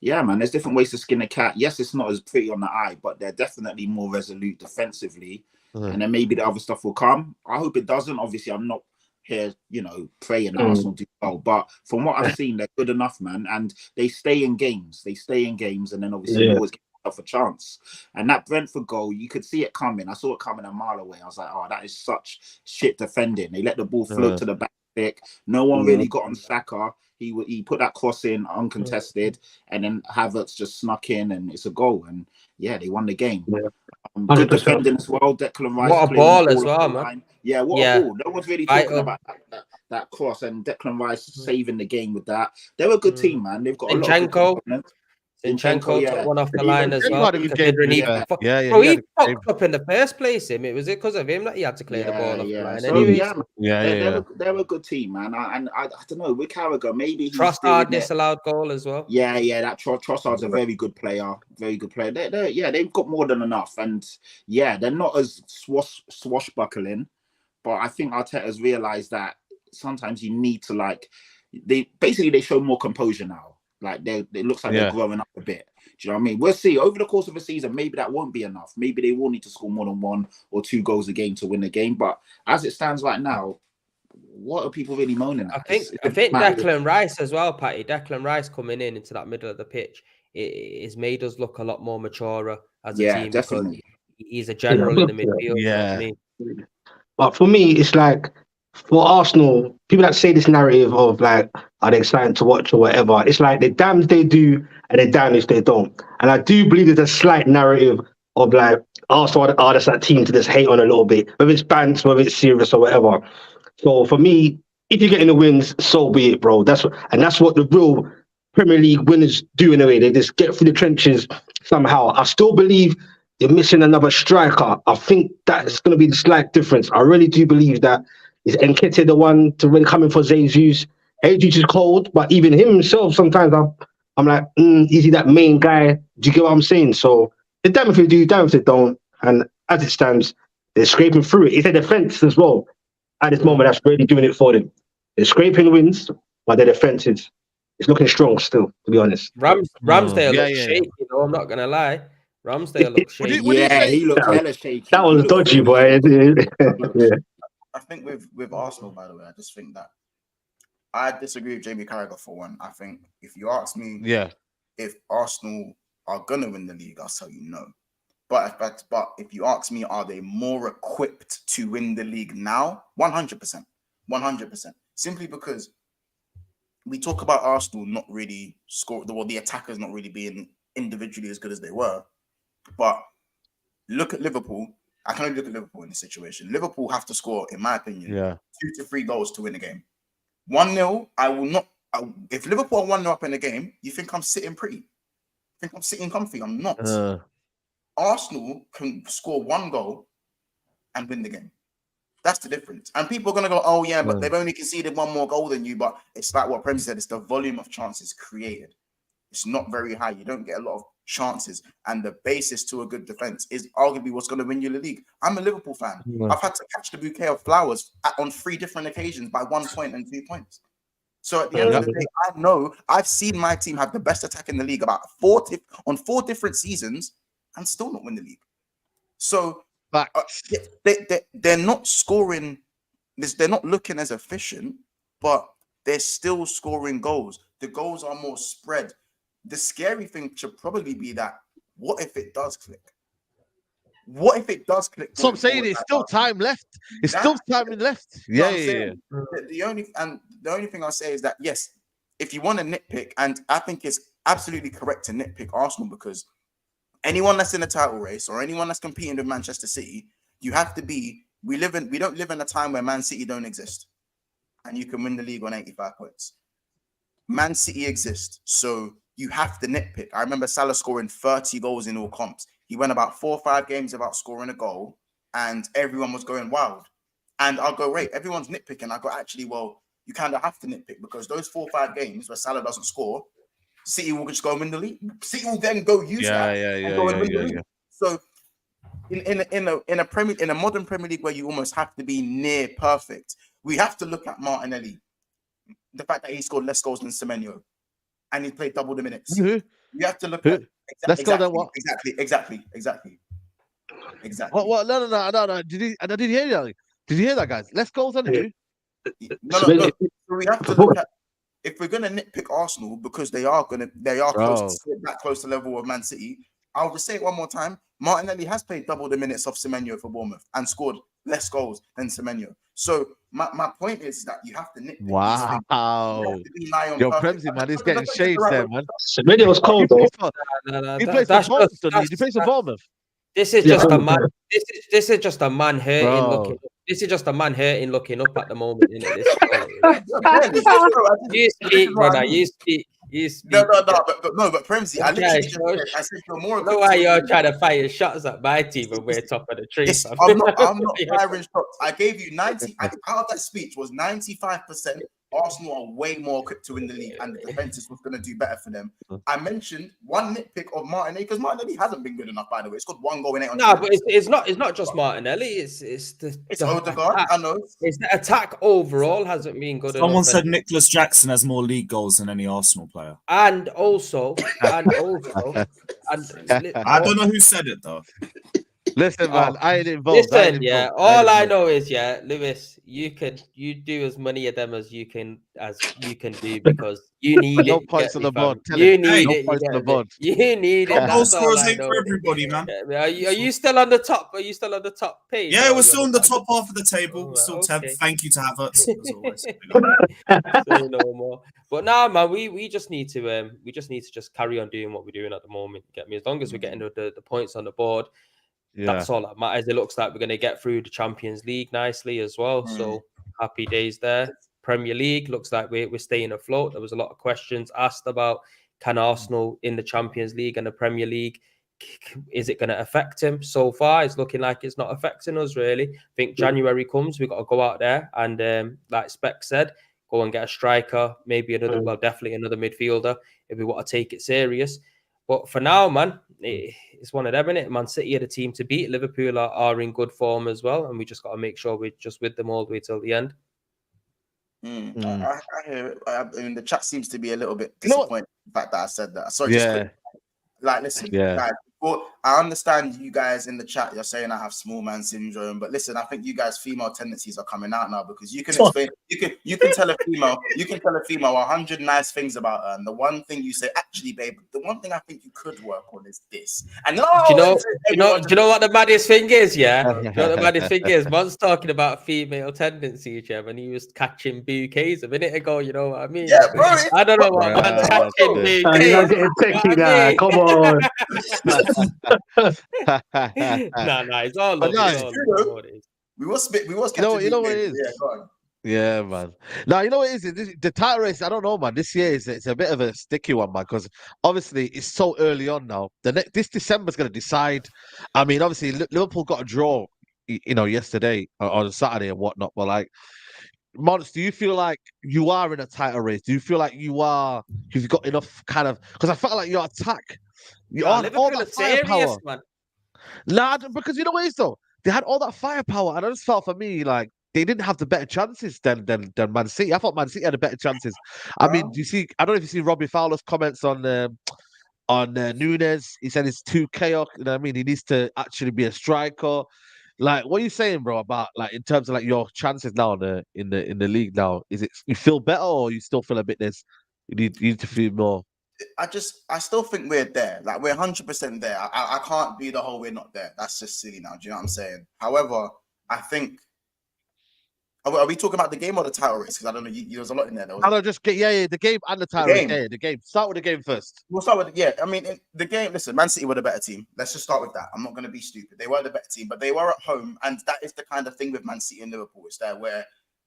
Yeah, man, there's different ways to skin a cat. Yes, it's not as pretty on the eye, but they're definitely more resolute defensively. And then maybe the other stuff will come. I hope it doesn't. Obviously, I'm not here, praying that Arsenal do well. But from what I've seen, they're good enough, man. And they stay in games. And then obviously you always get yourself a chance. And that Brentford goal, you could see it coming. I saw it coming a mile away. I was like, oh, that is such shit defending. They let the ball float to the back stick. No one really got on Saka. He put that cross in uncontested, and then Havertz just snuck in, and it's a goal. And yeah, they won the game. Good defending as well. Declan Rice. What a ball as well, man. Yeah, what a ball. No one's really talking about that cross, and Declan Rice saving the game with that. They're a good team, man. They've got a lot of good components. Zinchenko took one off the line as well. He fucked up in the first place. Was it because of him that he had to clear the ball off the line? So, they're a good team, man. I don't know, with Carragher, maybe he's Trossard disallowed goal as well. Yeah, that Trossard's a very good player. Very good player. They've got more than enough, and they're not as swashbuckling, but I think Arteta's realised that sometimes you need to they show more composure now. Like it looks like they're growing up a bit. Do you know what I mean? We'll see over the course of a season. Maybe that won't be enough. Maybe they will need to score more than 1 or 2 goals a game to win the game. But as it stands right now, what are people really moaning at? I think Declan Rice as well, Patty. Declan Rice coming into that middle of the pitch, it's made us look a lot more maturer as a team. Definitely. He's a general in the midfield. Yeah. You know what I mean? But for me, it's like for Arsenal, people that say this narrative of are they exciting to watch or whatever, it's like they're damned if they do and they're damned if they don't. And I do believe there's a slight narrative of Arsenal are just that team to just hate on a little bit, whether it's Banter, whether it's serious or whatever. So for me, if you're getting the wins, so be it, bro. That's what the real Premier League winners do in a way. They just get through the trenches somehow. I still believe you're missing another striker. I think that's going to be the slight difference. I really do believe that. Is Nketiah the one to really come in for Jesus? Jesus is cold, but even him himself, sometimes I'm like, is he that main guy? Do you get what I'm saying? So, damn if they do, damn if they don't. And as it stands, they're scraping through it. It's a defense as well. At this moment, that's really doing it for them. They're scraping wins, but their defense is looking strong still, to be honest. Ramsdale looks shaky, though, I'm not going to lie. Ramsdale looks shaky. He looked hella shaky. That was dodgy, boy. I think with Arsenal, by the way, I just think that I disagree with Jamie Carragher for one. I think if you ask me if Arsenal are going to win the league, I'll tell you no. But if you ask me, are they more equipped to win the league now? 100%. 100%. Simply because we talk about Arsenal not really the attackers not really being individually as good as they were. But look at Liverpool. I can only look at Liverpool in this situation. Liverpool have to score, in my opinion, 2 to 3 goals to win a game. 1-0, I will not. If Liverpool are 1-0 up in the game, you think I'm sitting pretty? You think I'm sitting comfy? I'm not. Arsenal can score 1 goal and win the game. That's the difference. And people are going to go, oh, yeah, but they've only conceded 1 more goal than you. But it's like what Prem said, it's the volume of chances created. It's not very high. You don't get a lot of chances. And the basis to a good defense is arguably what's going to win you the league. I'm a Liverpool fan. I've had to catch the bouquet of flowers on 3 different occasions by 1 point and 2 points. So at the end of the day, I know I've seen my team have the best attack in the league about 4 different seasons and still not win the league. So they're not scoring. They're not looking as efficient, but they're still scoring goals. The goals are more spread. The scary thing should probably be that what if it does click? What if it does click? So I'm saying it's still time left. It's still time left. Yeah. The only thing I'll say is that yes, if you want to nitpick, and I think it's absolutely correct to nitpick Arsenal because anyone that's in a title race or anyone that's competing with Manchester City, you have to be. We don't live in a time where Man City don't exist, and you can win the league on 85 points. Man City exists, so you have to nitpick. I remember Salah scoring 30 goals in all comps. He went about 4 or 5 games without scoring a goal, and everyone was going wild. And I'll go, wait, everyone's nitpicking. I go, actually, well, you kind of have to nitpick because those 4 or 5 games where Salah doesn't score, City will just go and win the league. City will then go use that and go and win the league. So in a modern Premier League where you almost have to be near perfect, we have to look at Martinelli. The fact that he scored less goals than Semenyo, and he played double the minutes. Who? You have to look Who? at Let's go then. What? Exactly. What? No. Did you hear that? Did you hear that, guys? Let's go then. Who? No. So we have to look at, if we're gonna nitpick Arsenal because they are close to that close to level of Man City. I'll just say it one more time. Martinelli has played double the minutes of Semenyo for Bournemouth and scored less goals than Semenyo. So my point is that you have to nitpick. Wow. Yo, Premsy, man, he's getting shades there, man. Semenyo was cold though. He plays for Bournemouth, doesn't he? He plays for Bournemouth. This is just a man. This is just a man hurting Bro. looking. This is just a man hurting looking up at the moment. Isn't it? You speak, brother. You speak. No, but Premsy, I literally I said you're more. Know why you're trying to fire shots at my team when we're top of the tree? I'm not firing shots. I gave you 90. Out of that speech was 95%. Arsenal are way more equipped to win the league, and the defense was going to do better for them. I mentioned one nitpick of Martinelli because Martinelli hasn't been good enough, by the way. It's got 1 goal in 8 on. No, but it's not just Martinelli. It's Odegaard. I know. It's the attack overall hasn't been good enough. Someone said Nicholas Jackson has more league goals than any Arsenal player. And also, I don't know who said it though. Listen, man, I ain't involved. All I know is, Lewis, you do as many of them as you can do because you need no it. points on the board. You need it. Points on the board. You need it. Goal scorers ain't for everybody, man. Are you still on the top? Are you still on the top page? Yeah, we're still on the top half of the table. Still 10th. Thank you to Havertz, as always. Say no more. But now, man, we just need to just carry on doing what we're doing at the moment. Get me? As long as we're getting the points on the board. Yeah. That's all that matters. It looks like we're going to get through the Champions League nicely as well. So happy days there. Premier League looks like we're staying afloat. There was a lot of questions asked about can Arsenal in the Champions League and the Premier League, is it going to affect him? So far, it's looking like it's not affecting us really. I think January comes, we've got to go out there and like Spec said, go and get a striker, maybe definitely another midfielder if we want to take it serious. But for now, man, it's one of them, innit? Man City are the team to beat. Liverpool are in good form as well, and we just got to make sure we're just with them all the way till the end. I hear it. I mean, the chat seems to be a little bit disappointed with the fact that I said that. Sorry, just quick. Listen, guys, I understand you guys in the chat. You're saying I have small man syndrome, but listen, I think you guys' female tendencies are coming out now because you can explain. You can tell a female 100 nice things about her, and the one thing you say, actually, babe, the one thing I think you could work on is this. And do you know what the maddest thing is? Yeah, do you know what the maddest thing is? Man's talking about female tendencies, yeah, and he was catching bouquets a minute ago. You know what I mean? Yeah, bro. I don't know what man's catching bouquets. You're getting techie now. Come on. No, it's all love. We was you know what it is? Yeah, go on. Yeah, man. Now, you know what it is? The title race, I don't know, man. This year it's a bit of a sticky one, man, because obviously it's so early on now. This December's going to decide. I mean, obviously Liverpool got a draw, yesterday or on Saturday and whatnot. But like, Mons, do you feel like you are in a title race? Do you feel like you've got enough kind of? Because I felt like your attack, all that firepower, man. Nah, because you know what it is though? They had all that firepower, and I just felt for me like they didn't have the better chances than Man City. I thought Man City had the better chances. I mean, do you see? I don't know if you see Robbie Fowler's comments on Nunes. He said it's too chaotic. You know what I mean? He needs to actually be a striker. Like, what are you saying, bro? About like in terms of like your chances now in the league now? Is it you feel better, or you still feel a bit you need to feel more? I still think we're there. Like we're 100% there. I can't be the whole we're not there. That's just silly now. Do you know what I'm saying? However, I think. Are we talking about the game or the title race? Because I don't know. There's a lot in there. Just get the game and the title race. Yeah, the game. Start with the game first. We'll start with I mean, the game. Listen, Man City were the better team. Let's just start with that. I'm not going to be stupid. They were the better team, but they were at home, and that is the kind of thing with Man City and Liverpool. It's there where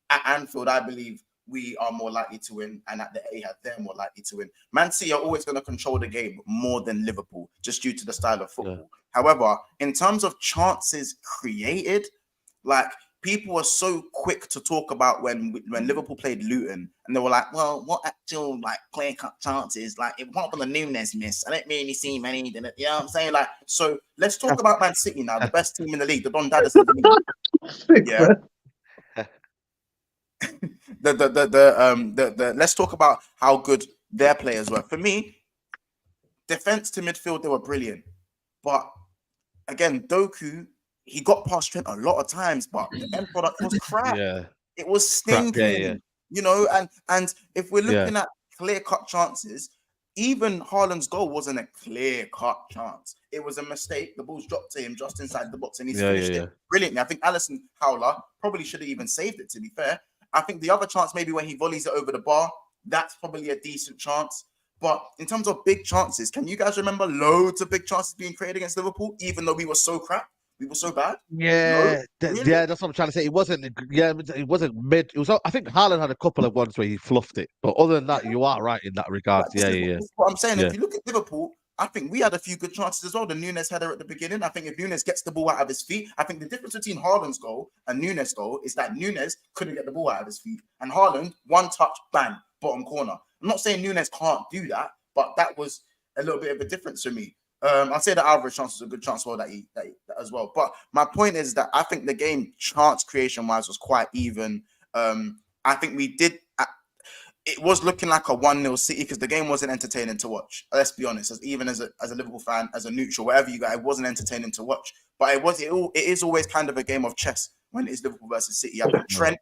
at Anfield, I believe we are more likely to win, and at the Etihad, they're more likely to win. Man City are always going to control the game more than Liverpool, just due to the style of football. Yeah. However, in terms of chances created, like people were so quick to talk about when Liverpool played Luton, and they were like, "Well, what actual like clear-cut chances? Like, it what the Nunes miss? I don't really see many. You know what I'm saying? Like, so let's talk about Man City now, the best team in the league, the Don Dadders of the league. Yeah. Let's talk about how good their players were. For me, defense to midfield, they were brilliant, but again, Doku, he got past Trent a lot of times, but the end product was crap. Yeah. It was Crap, stinking, yeah. you know. And if we're Yeah. looking at clear-cut chances, even Haaland's goal wasn't a clear-cut chance. It was a mistake. The ball's dropped to him just inside the box, and he's finished it brilliantly. I think Alisson Howler probably should have even saved it, to be fair. I think the other chance, maybe when he volleys it over the bar, that's probably a decent chance. But in terms of big chances, can you guys remember loads of big chances being created against Liverpool, even though we were so crap? We were so bad. Yeah, Really? yeah, that's what I'm trying to say. It wasn't, yeah, it wasn't mid. It was. I think Haaland had a couple of ones where he fluffed it, but other than that, you are right in that regard. This is what I'm saying. Yeah. If you look at Liverpool, I think we had a few good chances as well. The Nunes header at the beginning. I think if Nunes gets the ball out of his feet, I think the difference between Haaland's goal and Nunes' goal is that Nunes couldn't get the ball out of his feet, and Haaland, one touch, bang, bottom corner. I'm not saying Nunes can't do that, but that was a little bit of a difference for me. I'd say the Alvarez chance was a good chance for that as well. But my point is that I think the game chance creation wise was quite even. I think we did. It was looking like a 1-0 City because the game wasn't entertaining to watch. Let's be honest. Even as a Liverpool fan, as a neutral, whatever you got, it wasn't entertaining to watch. But it is always kind of a game of chess when it's Liverpool versus City. I think Trent,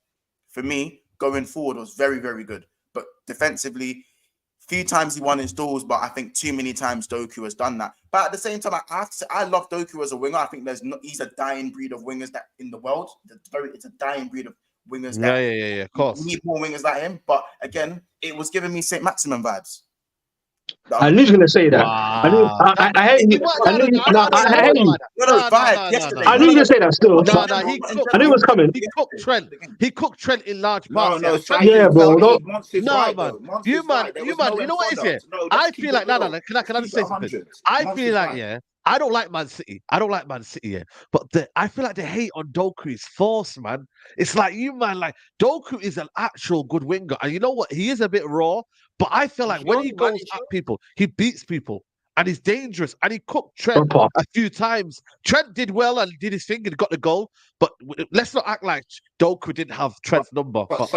for me, going forward was very, very good. But defensively, few times he won his duels, but I think too many times Doku has done that. But at the same time, I have to say, I love Doku as a winger. I think he's a dying breed of wingers that in the world. It's a dying breed of wingers. Yeah. Of course, we need more wingers like him. But again, it was giving me Saint Maximin vibes. I knew you were gonna say that. Wow. I hate you. I knew you. I knew you were gonna say that still. I knew it was coming. He cooked Trent in large parts. Yeah, bro. No, man. You know what is it? I feel like can I just say something? I feel like I don't like Man City. But I feel like the hate on Doku is false, man. It's like like Doku is an actual good winger, and you know what? He is a bit raw, but I feel like when he goes at people, he beats people. And he's dangerous. And he cooked Trent a few times. Trent did well and did his thing and got the goal. But let's not act like Doku didn't have Trent's number. Is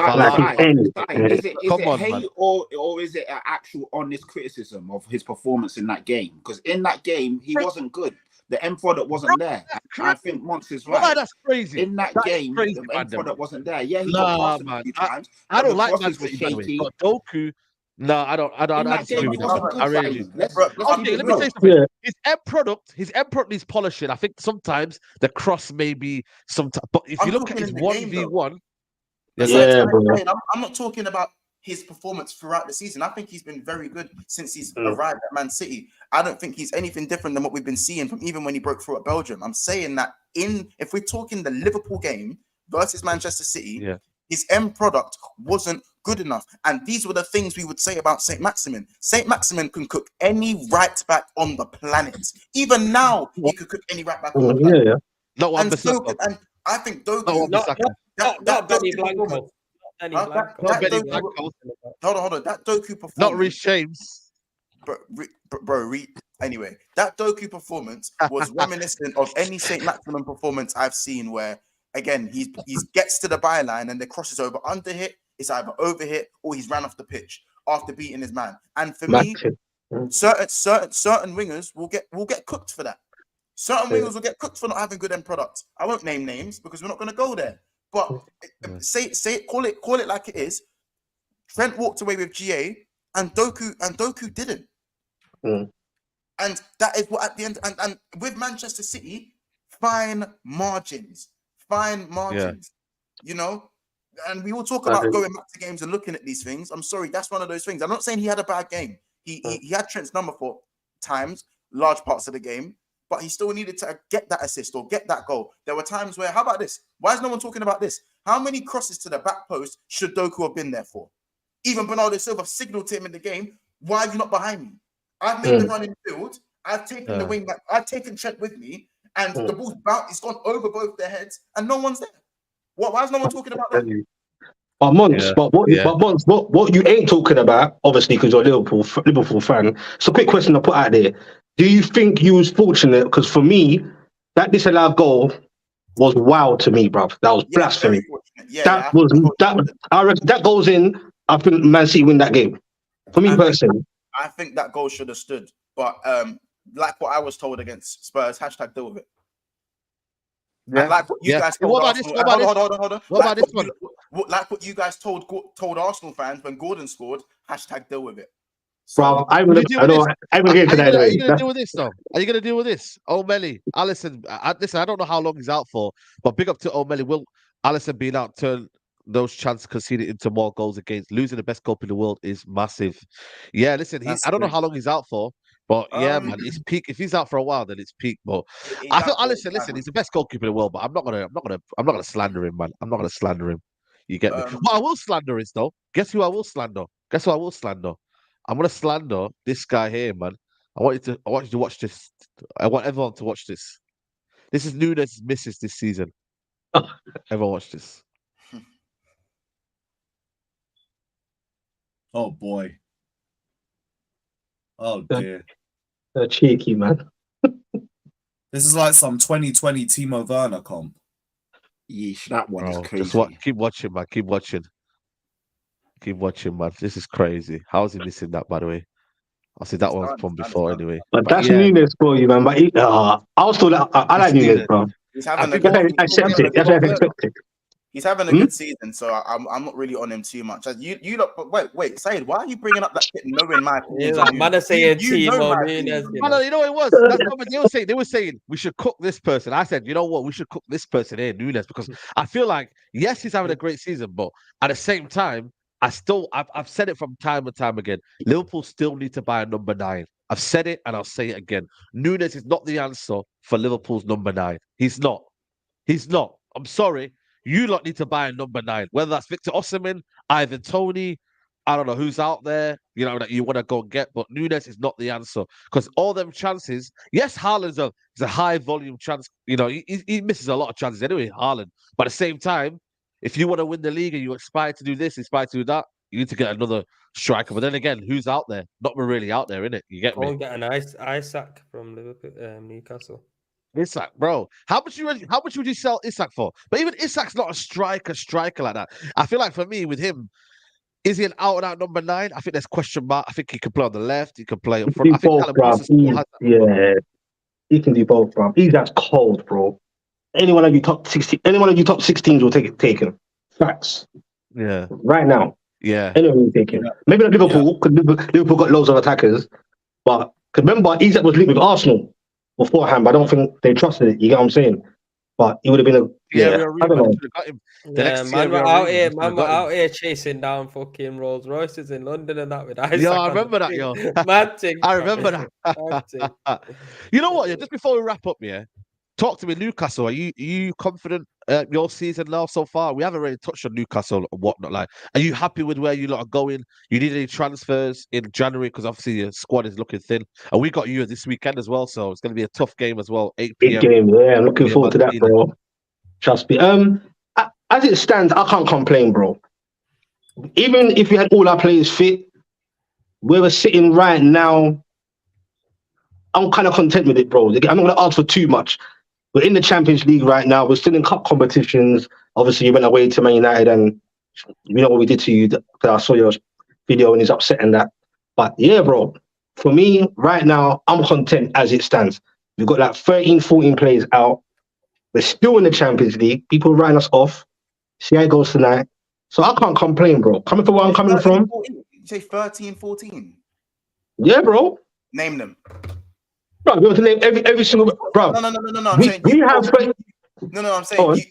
it hate or is it an actual honest criticism of his performance in that game? Because in that game, he wasn't good. The end product wasn't there. I think Monts is right. That's crazy. In that game, the end product wasn't there. Yeah, he got past a few times. I don't like Man City, but Doku. No, I don't disagree with that. I really do. Let me say something. Yeah. His end product needs polishing. I think sometimes the cross may be but if you look at his 1v1, I'm not talking about his performance throughout the season. I think he's been very good since he's arrived at Man City. I don't think he's anything different than what we've been seeing from even when he broke through at Belgium. I'm saying that if we're talking the Liverpool game versus Manchester City, his end product wasn't good enough. And these were the things we would say about Saint Maximin. Saint Maximin can cook any right back on the planet. Even now, he could cook any right back on the planet. Yeah. Not one and I think Doku... Not Benny Blanco. Hold on. That Doku performance... Not Reece James. Anyway, that Doku performance was reminiscent of any Saint Maximin performance I've seen where, again, he gets to the byline and the cross is over under hit. It's either over hit or he's ran off the pitch after beating his man. And for me, certain wingers will get cooked for that. Certain wingers will get cooked for not having good end products. I won't name names because we're not going to go there. But call it like it is. Trent walked away with GA and Doku didn't. And that is what at the end and with Manchester City, fine margins. You know. And we will talk about going back to games and looking at these things. I'm sorry, that's one of those things. I'm not saying he had a bad game. He had Trent's number for times, large parts of the game, but he still needed to get that assist or get that goal. There were times where, how about this? Why is no one talking about this? How many crosses to the back post should Doku have been there for? Even Bernardo Silva signaled to him in the game, why are you not behind me? I've made the run in field. I've taken the wing back. I've taken Trent with me, and the ball's it's gone over both their heads, and no one's there. What? Why is no one talking about that? But Mons, Yeah, but what? yeah. But Mons, what you ain't talking about, obviously, because you're a Liverpool fan. So, quick question I put out there: do you think you was fortunate? Because for me, that disallowed goal was wow to me, bruv. That was Yeah, blasphemy. very fortunate. Yeah, That was that. I reckon that goes in. I think Man City win that game. For me personally, I think that goal should have stood, but like what I was told against Spurs, hashtag deal with it. Yeah. And like what you Yeah. guys Hey, told what about this? Arsenal, What about this? hold on. What about this one? Like what you guys told Arsenal fans when Gordon scored, hashtag deal with it. bruv, So Will you deal with this? I'm gonna get into that Are anyway. you gonna deal with this though? Are you gonna deal with this? O'Malley, Allison. Listen, I don't know how long he's out for, but big up to O'Malley. Will Allison being out turn those chances conceded into more goals against? Losing the best goal in the world is massive. Yeah, listen, I don't know how long he's out for, but yeah, man, it's peak. If he's out for a while, then it's peak. But he's I feel out for a Allison. Listen, he's the best goalkeeper in the world, but I'm not gonna slander him, man. I'm not gonna slander him. You get me? What I will slander is though. Guess who I will slander? Guess who I will slander? I'm gonna slander this guy here, man. I want you to watch this. I want everyone to watch this. This is Nunes' misses this season. Everyone watch this. Oh boy. Oh dear. They're cheeky, man. This is like some 2020 Timo Werner comp. Yeesh, that one is Bro, crazy. keep watching, man. Keep watching. Keep watching, man. This is crazy. How is he missing that, by the way? I see that one's from before anyway. But that's yeah, Nunes for you, man. But I'll still I like Nunes, bro. he's having a That's good. I accept it. That's what I expected. He's having a good season, so I'm not really on him too much. You lot, but wait, Said, why are you bringing up that shit knowing my opinions? Like, man, I say You know Timo my Nunes. opinions. You no, know. you know what it was? That's what they were saying. They were saying we should cook this person. I said, you know what? We should cook this person here, Nunes, because I feel like yes, he's having a great season, but at the same time, I've said it from time and time again. Liverpool still need to buy a number 9. I've said it and I'll say it again. Nunes is not the answer for Liverpool's number 9. He's not. He's not. I'm sorry. You lot need to buy a number 9, whether that's Victor Osimhen, Ivan Toney. I don't know who's out there, you know, that you want to go and get, but Nunes is not the answer because all them chances. Yes, Haaland's is a high volume chance. You know, he misses a lot of chances anyway, Haaland. But at the same time, if you want to win the league and you aspire to do this, aspire to do that, you need to get another striker. But then again, who's out there? Not really out there, innit? You get me? Go and get an Isaac from Liverpool, Newcastle. Isak, bro. How much would you sell Isak for? But even Isak's not a striker like that. I feel like for me, with him, is he an out-and-out number 9? I think there's question mark. I think he can play on the left. He can play up front. I think Both, bro. He can do both, bro. He's that cold, bro. Any one of you top 16s will take him. Facts. Yeah. Right now. Yeah. Anyone will take him. Yeah. Maybe not Liverpool, because Liverpool got loads of attackers. But remember, Isak was linked with Arsenal beforehand, but I don't think they trusted it. You get what I'm saying? But he would have been I don't know. Man, we're out here chasing down fucking Rolls Royces in London and that with Isaac. Yo, I remember that, yo. I remember that. You know what? Yeah, just before we wrap up, yeah, talk to me, Newcastle. Are you confident your season now so far? We haven't really touched on Newcastle and whatnot. Like, are you happy with where you lot are going? You need any transfers in January because obviously your squad is looking thin, and we got you this weekend as well, so it's going to be a tough game as well. 8 p.m. Big game, yeah. I'm looking forward to that, bro. Trust me. As it stands, I can't complain, bro. Even if we had all our players fit, where we're sitting right now, I'm kind of content with it, bro. I'm not going to ask for too much. We're in the Champions League right now. We're still in cup competitions. Obviously, you went away to Man United, and you know what we did to you. I saw your video and he's upset and that. But yeah, bro, for me, right now, I'm content as it stands. We've got like 13, 14 players out. We're still in the Champions League. People writing us off. See how it goes tonight. So I can't complain, bro. Coming from where I'm coming 13, from. 14. You say 13, 14? Yeah, bro. Name them. Bro, we want to name every single... Bro, No. I'm saying I'm saying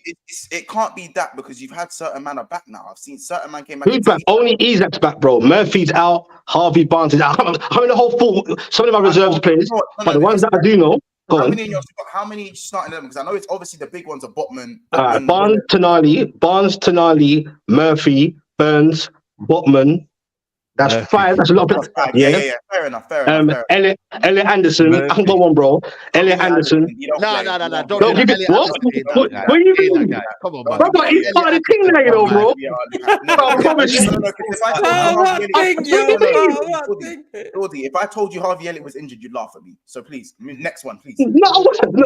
it can't be that because you've had certain man are back now. I've seen certain man came back. Who's back? Only Isak's back, bro. Murphy's out. Harvey Barnes is out. I mean, the whole full... Some of my reserves players, but the ones that I do know... How many starting them? Because I know it's obviously the big ones are Botman. Barnes, Tonali, Murphy, Burns, Botman, That's Murphy. 5. That's a lot. That's bad. Yeah. Fair enough. Elliot Anderson. I can go on, bro. Elliot Anderson. No. Don't Don't do give that. it. What? Elliot Anderson ain't that guy. What do you He ain't that mean? guy. Come on, man. Brother, he's part of the team now, you know, bro. I promise you. Jordy, if I told you Harvey Elliott was injured, you'd laugh at me. So please, next one, please. No, I wasn't.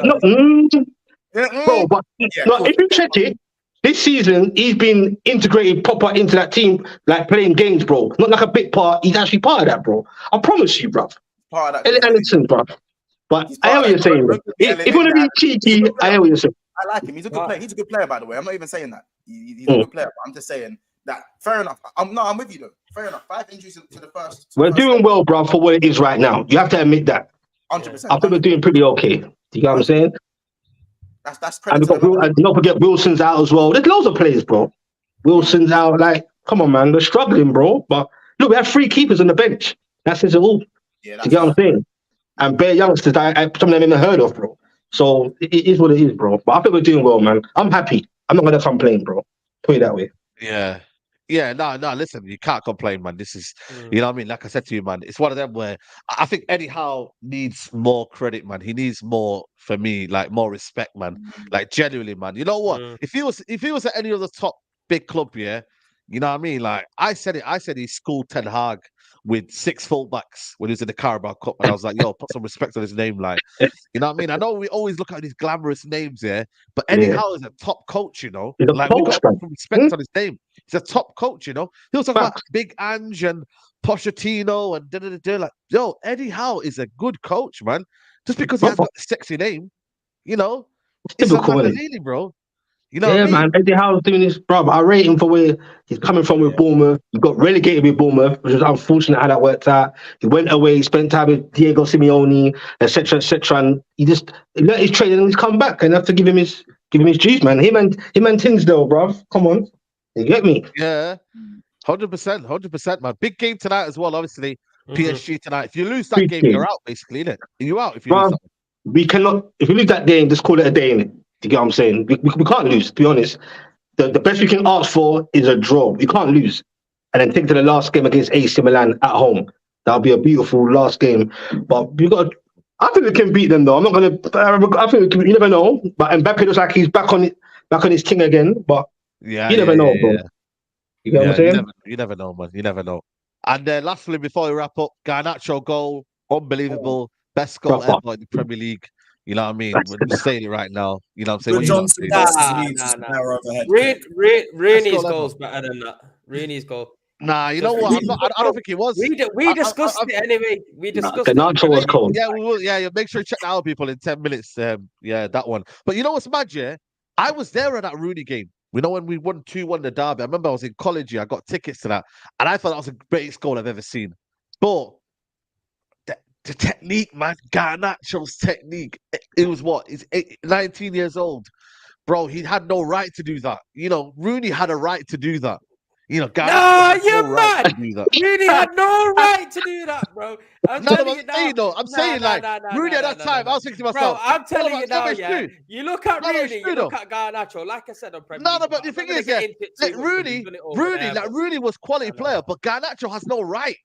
Bro, but if you check it, this season he's been integrated proper into that team, like playing games, bro. Not like a big part. He's actually part of that, bro. I promise you, bro. Part of that. Elliot Anderson, bro. But I hear what you're saying. If you want to be cheeky, I hear what you're saying. I like him. He's a good player. He's a good player, by the way. I'm not even saying that. He's a good player. But I'm just saying that. Fair enough. I'm with you though. Fair enough. 5 injuries to the first. We're doing well, bro, for what it is right now. You have to admit that. 100%. I think we're doing pretty okay. You know what I'm saying? That's And credit. don't forget Wilson's out as well. There's loads of players, bro. Wilson's out. Like, come on, man. We're struggling, bro. But look, we have 3 keepers on the bench. That says it all. Yeah, you get what I'm saying? And bare youngsters that some of them never heard of, bro. So it is what it is, bro. But I think we're doing well, man. I'm happy. I'm not gonna complain, bro. Put it that way. Yeah, no, listen, you can't complain, man. This is, you know what I mean? Like I said to you, man, it's one of them where I think Eddie Howe needs more credit, man. He needs more, for me, like more respect, man. Like genuinely, man. You know what? If he was at any other top big club, yeah, you know what I mean? Like I said he schooled Ten Hag with 6 fullbacks when he was in the Carabao Cup, and I was like, yo, put some respect on his name, like, you know what I mean? I know we always look at these glamorous names, yeah, but Eddie Howe is a top coach, you know. Like we got to put some respect on his name. He's a top coach, you know. He was talking about Big Ange and Pochettino and da. Like, yo, Eddie Howe is a good coach, man. Just because he has got a sexy name, you know, it's a Machiavelli, bro. You know what I mean? Man, Eddie Howe's doing this, bro. I rate him for where he's coming from with Bournemouth. He got relegated with Bournemouth, which was unfortunate how that worked out. He went away, spent time with Diego Simeone, etc., and he let his training and he's come back. And I have to give him his juice, man. Him and Tinsdale, bro. Come on, you get me? Yeah, 100%, man. Big game tonight as well. Obviously, PSG tonight. If you lose that game, you're out, basically, innit? You're out if you lose that. We cannot. If we lose that game, just call it a day, innit? You get what I'm saying? We can't lose, to be honest. The best we can ask for is a draw. We can't lose. And then take to the last game against AC Milan at home. That'll be a beautiful last game. But I think we can beat them, though. I'm not going to... I think we can, you never know. But Mbappe looks like he's back on his king again. But you never know, bro. You get what I'm saying? You never know, man. You never know. And lastly, before we wrap up, Garnacho goal. Unbelievable. Best goal ever in the Premier League. You know what I mean? We're just saying it right now. You know what I'm saying? Johnson Rooney's goal's better than that. Rooney's goal. Nah, you know what? I don't think it was. We discussed it anyway. We discussed it. Garnacho was cold. Yeah, we will. Yeah, make sure you check that out, people, in 10 minutes. Yeah, that one. But you know what's mad, yeah? I was there at that Rooney game. We know when we won 2-1 the derby. I remember I was in college. I got tickets to that. And I thought that was the greatest goal I've ever seen. But the technique, man, Garnacho's technique. It was what? He's 19 years old. Bro, he had no right to do that. You know, Rooney had a right to do that. You know, Garnacho you're mad. Rooney had no right to do that, bro. I'm saying, Rooney at that time, I was thinking to myself, bro, I'm telling you now, yeah. You look at Rooney, you look at Garnacho. Like I said on Premier League. But the thing is, yeah, Rooney was quality player, but Garnacho has no right.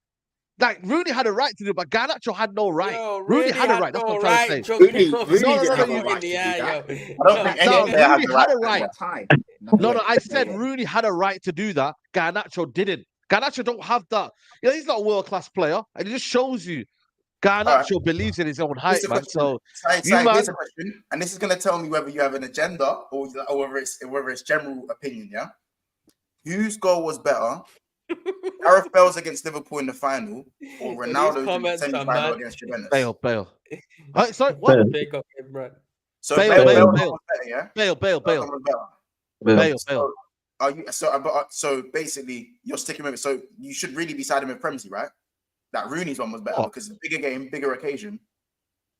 Like, Rooney had a right to do it, but Garnacho had no right. Yo, Rooney had a right. That's what I'm trying to say. Rooney didn't have a right to do that. I don't think any player had a right. No, I said Rooney had a right to do that. Garnacho didn't. Garnacho don't have that. You know, he's not a world-class player. And it just shows you Garnacho believes in his own height, man. So, here's a question. And this is going to tell me whether you have an agenda or whether it's general opinion, yeah? Whose goal was better? Gareth Bale's against Liverpool in the final, or Ronaldo's in the semi-final against Juventus? Bale. Sorry, what? So Bale. So basically, you're sticking with it. So you should really be siding with Premsy, right? That Rooney's one was better because it's a bigger game, bigger occasion.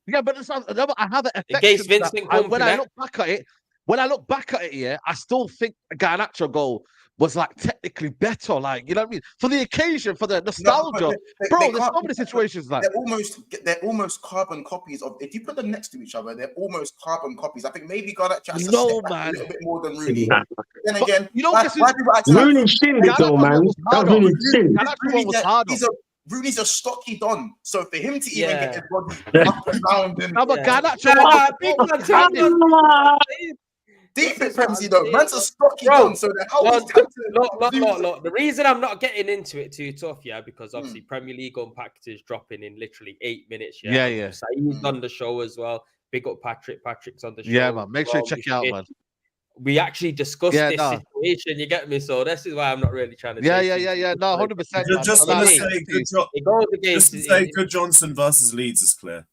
Yeah, but I have an affection against Vincent when I look back at it. when I look back at it, yeah, I still think a Garnacho goal was like technically better. Like, you know what I mean? For the occasion, for the nostalgia. Bro, there's so many situations like they're almost carbon copies of. If you put them next to each other, they're almost carbon copies. I think maybe Garnacho has to No, step back man. a little bit more than Rooney. Nah. Then But again, you know, why guess do who's- people act like Rooney shinned it though, Garnacho's man. one was That was harder. Rooney shinned. Garnacho's one was harder. Rooney's a stocky don, so for him to even get Yeah. his body up and down, then No, but Yeah. Garnacho Nah, was big man, handed. deep This in is what Premsy I'm though, saying, man's a bro. stocky Bro, don, so they're always trying to Look. The reason I'm not getting into it too tough, yeah, because obviously Premier League Unpacked is dropping in literally 8 minutes. Yeah, yeah. Saeed's on the show as well. Big up Patrick. Patrick's on the show. Yeah, man. Make sure you Well, check it out, man. We actually discussed Yeah, this nah. situation. You get me? So this is why I'm not really trying to. Yeah. say too No, much. 100%. Just man. want to Hey, say It goes just against. to say Good Johnson versus Leeds is clear.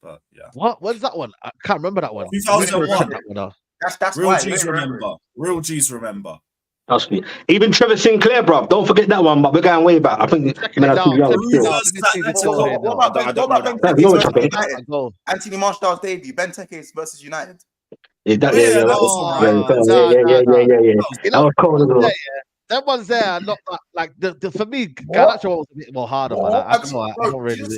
But yeah. What? When's that one? I can't remember that one. 2001. That's Real why G's they remember. Real G's remember. Trust me. Even Trevor Sinclair, bro. Don't forget that one, but we're going way back. I think Checking it man, I'm too down. young Checking it still. out. Let me see this goal here now. I don't know that. That's no topic. That goal. Anthony Martial's debut, Benteke versus United. Yeah, that, Yeah, yeah, that that was was, nah, yeah. You That know, was cold as well. that one's there. Not that, like the for me, Garnacho was a bit more harder, man. I don't really.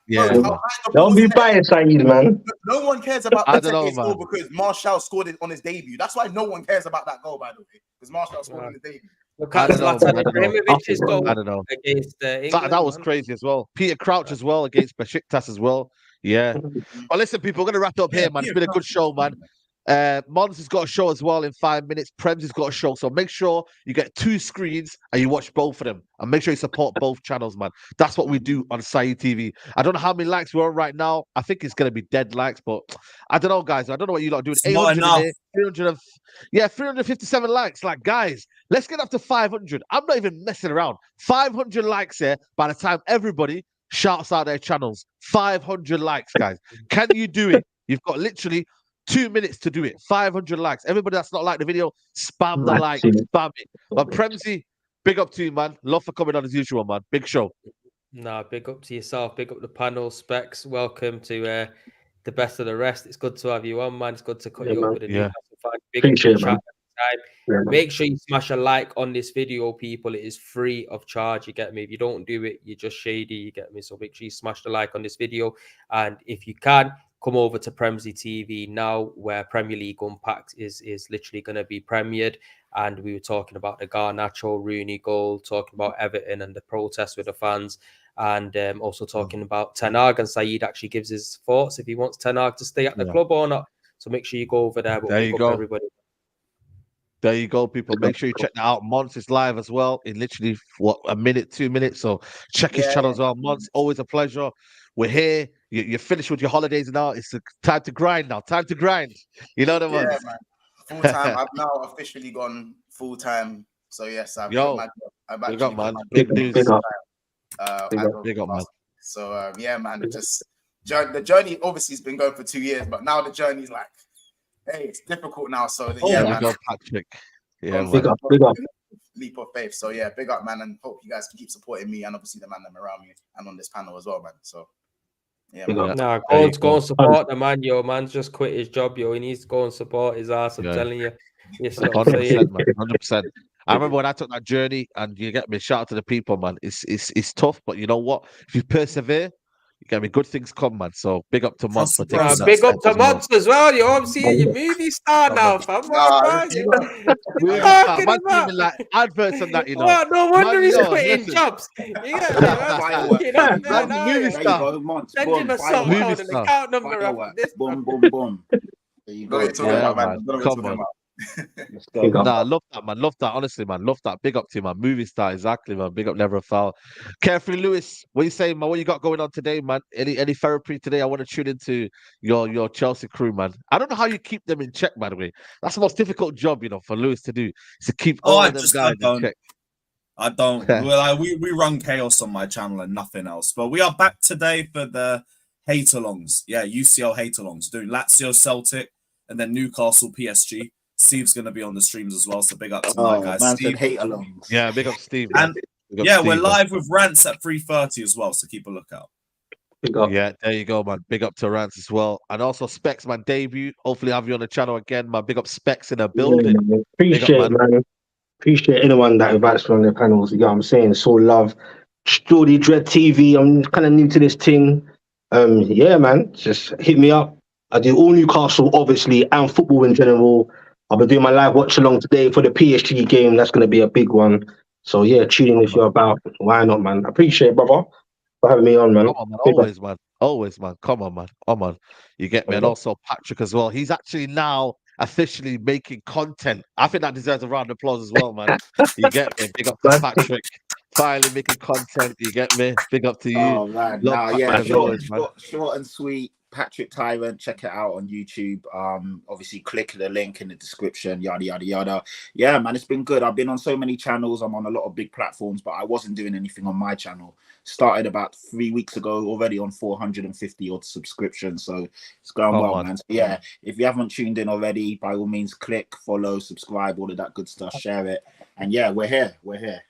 Yeah, man. Don't be biased, Saeed, man. No one cares about I don't know, Benteke's goal man. because Martial scored it on his debut. That's why no one cares about that goal, by the way, because Martial scored on his debut. Look I at don't know, Zlatan man. I don't know. Ibrahimovic's goal I don't know. against England. That was man. crazy as well. Peter Crouch as well against Besiktas as well. Yeah. But listen, people, we're gonna wrap up here, man. It's been a good show, man. Mons has got a show as well in 5 minutes. Prems has got a show. So make sure you get 2 screens and you watch both of them. And make sure you support both channels, man. That's what we do on Saeed TV. I don't know how many likes we're on right now. I think it's going to be dead likes, but I don't know, guys. I don't know what you lot are doing. It's not enough. 357 likes. Like, guys, let's get up to 500. I'm not even messing around. 500 likes here by the time everybody shouts out their channels. 500 likes, guys. Can you do it? You've got literally 2 minutes to do it. 500 likes. Everybody that's not liked the video, spam the like, spam it. But Premsy, big up to you, man. Love for coming on as usual, man. Big show. Nah, big up to yourself. Big up the panel. Specs, welcome to the best of the rest. It's good to have you on, man. It's good to cut you up with a Newcastle fan. Big up to the chat every time. Make sure you smash a like on this video, people. It is free of charge. You get me? If you don't do it, you're just shady. You get me? So make sure you smash the like on this video. And if you can, come over to Premsy TV now, where Premier League Unpacked is literally going to be premiered. And we were talking about the Garnacho Rooney goal, talking about Everton and the protest with the fans, and also talking about Ten Hag. And Saeed actually gives his thoughts if he wants Ten Hag to stay at the club or not. So make sure you go over there. But there you go, everybody. There you go, people. Make sure you check that out. Mons is live as well in literally a minute, 2 minutes. So check his channel as well. Mons, always a pleasure. We're here. You're finished with your holidays now. It's time to grind now. Time to grind. You know what I mean? Yeah, man. Full time. I've now officially gone full time. So yes, I've got big up, man. Big news. Big up, man. So yeah, man. Just the journey obviously has been going for 2 years, but now the journey's like, hey, it's difficult now. So yeah, man. Big up, Patrick. Yeah, big up. Leap of faith. So yeah, big up, man, and hope you guys can keep supporting me and obviously the man them around me and on this panel as well, man. So yeah, man. Nah, go and support the man, yo. Man's just quit his job, yo. He needs to go and support his ass. I'm telling you. Yes, 100%, man. 100%. I remember when I took that journey, and you get me. Shout out to the people, man. It's tough, but you know what? If you persevere, you get me. Good things come, man. So big up to Mons for taking that. Big up to Mons as well. Yo, I'm seeing you movie star now, fam. Man's doing like adverts and that, you know. No wonder he's quitting jobs. Movie star. Send him a song code and account number up. Boom, boom, boom. There you go. Come on. Nah, love that, man. Love that. Honestly, man. Love that. Big up to you, man. Movie star, exactly, man. Big up, never a foul. Carefree Lewis, what you saying, man? What you got going on today, man? Any therapy today? I want to tune into your Chelsea crew, man. I don't know how you keep them in check, by the way. That's the most difficult job, you know, for Lewis to do, is to keep all of them guys in check. I don't. Well, we run chaos on my channel and nothing else. But we are back today for the hate-alongs. Yeah, UCL hate-alongs. Doing Lazio, Celtic, and then Newcastle, PSG. Steve's going to be on the streams as well, so big up to my guys. Man Steve. said hate-alongs. Yeah, big up Steve. And big up yeah, Steve, we're man. live with rants at 3:30 as well, so keep a lookout. Big up. Yeah, there you go, man. Big up to Rance as well. And also Specs, man, debut. Hopefully have you on the channel again, man. Big up Specs in the building. Man. Big up, Appreciate, man. man. Appreciate anyone that invites me on their panels. You know what I'm saying? It's all love. Story Dread TV. I'm kind of new to this thing. Yeah, man. Just hit me up. I do all Newcastle, obviously, and football in general. I'll be doing my live watch along today for the PSG game. That's going to be a big one. So yeah, tune in if you're about. Why not, man? I appreciate it, brother, for having me on, man. Come on, man. Big up. Always, man. Always, man. Come on, man. Come on. You get me? And also Patrick as well. He's actually now officially making content. I think that deserves a round of applause as well, man. You get me? Big up to Patrick. Finally making content. You get me? Big up to you. Oh man, Love nah, Patrick yeah, as always, man. short and sweet. Patrick Tyrant, check it out on YouTube. Obviously click the link in the description, yada yada yada. Yeah, man, it's been good. I've been on so many channels. I'm on a lot of big platforms, but I wasn't doing anything on my channel. Started about 3 weeks ago, already on 450 odd subscriptions, so it's going well, man. So, yeah, if you haven't tuned in already, by all means, click, follow, subscribe, all of that good stuff. Share it, and yeah, we're here. We're here.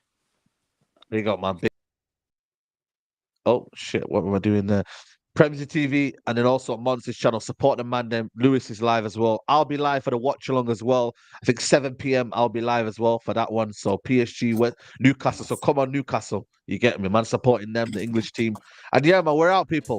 Big up, man. Oh shit! What am I doing there? Premier TV, and then also on Monsters channel. Support the man. Then Lewis is live as well. I'll be live for the watch along as well. I think 7 p.m. I'll be live as well for that one. So PSG, Newcastle. So come on, Newcastle. You get me, man. Supporting them, the English team. And yeah, man, we're out, people.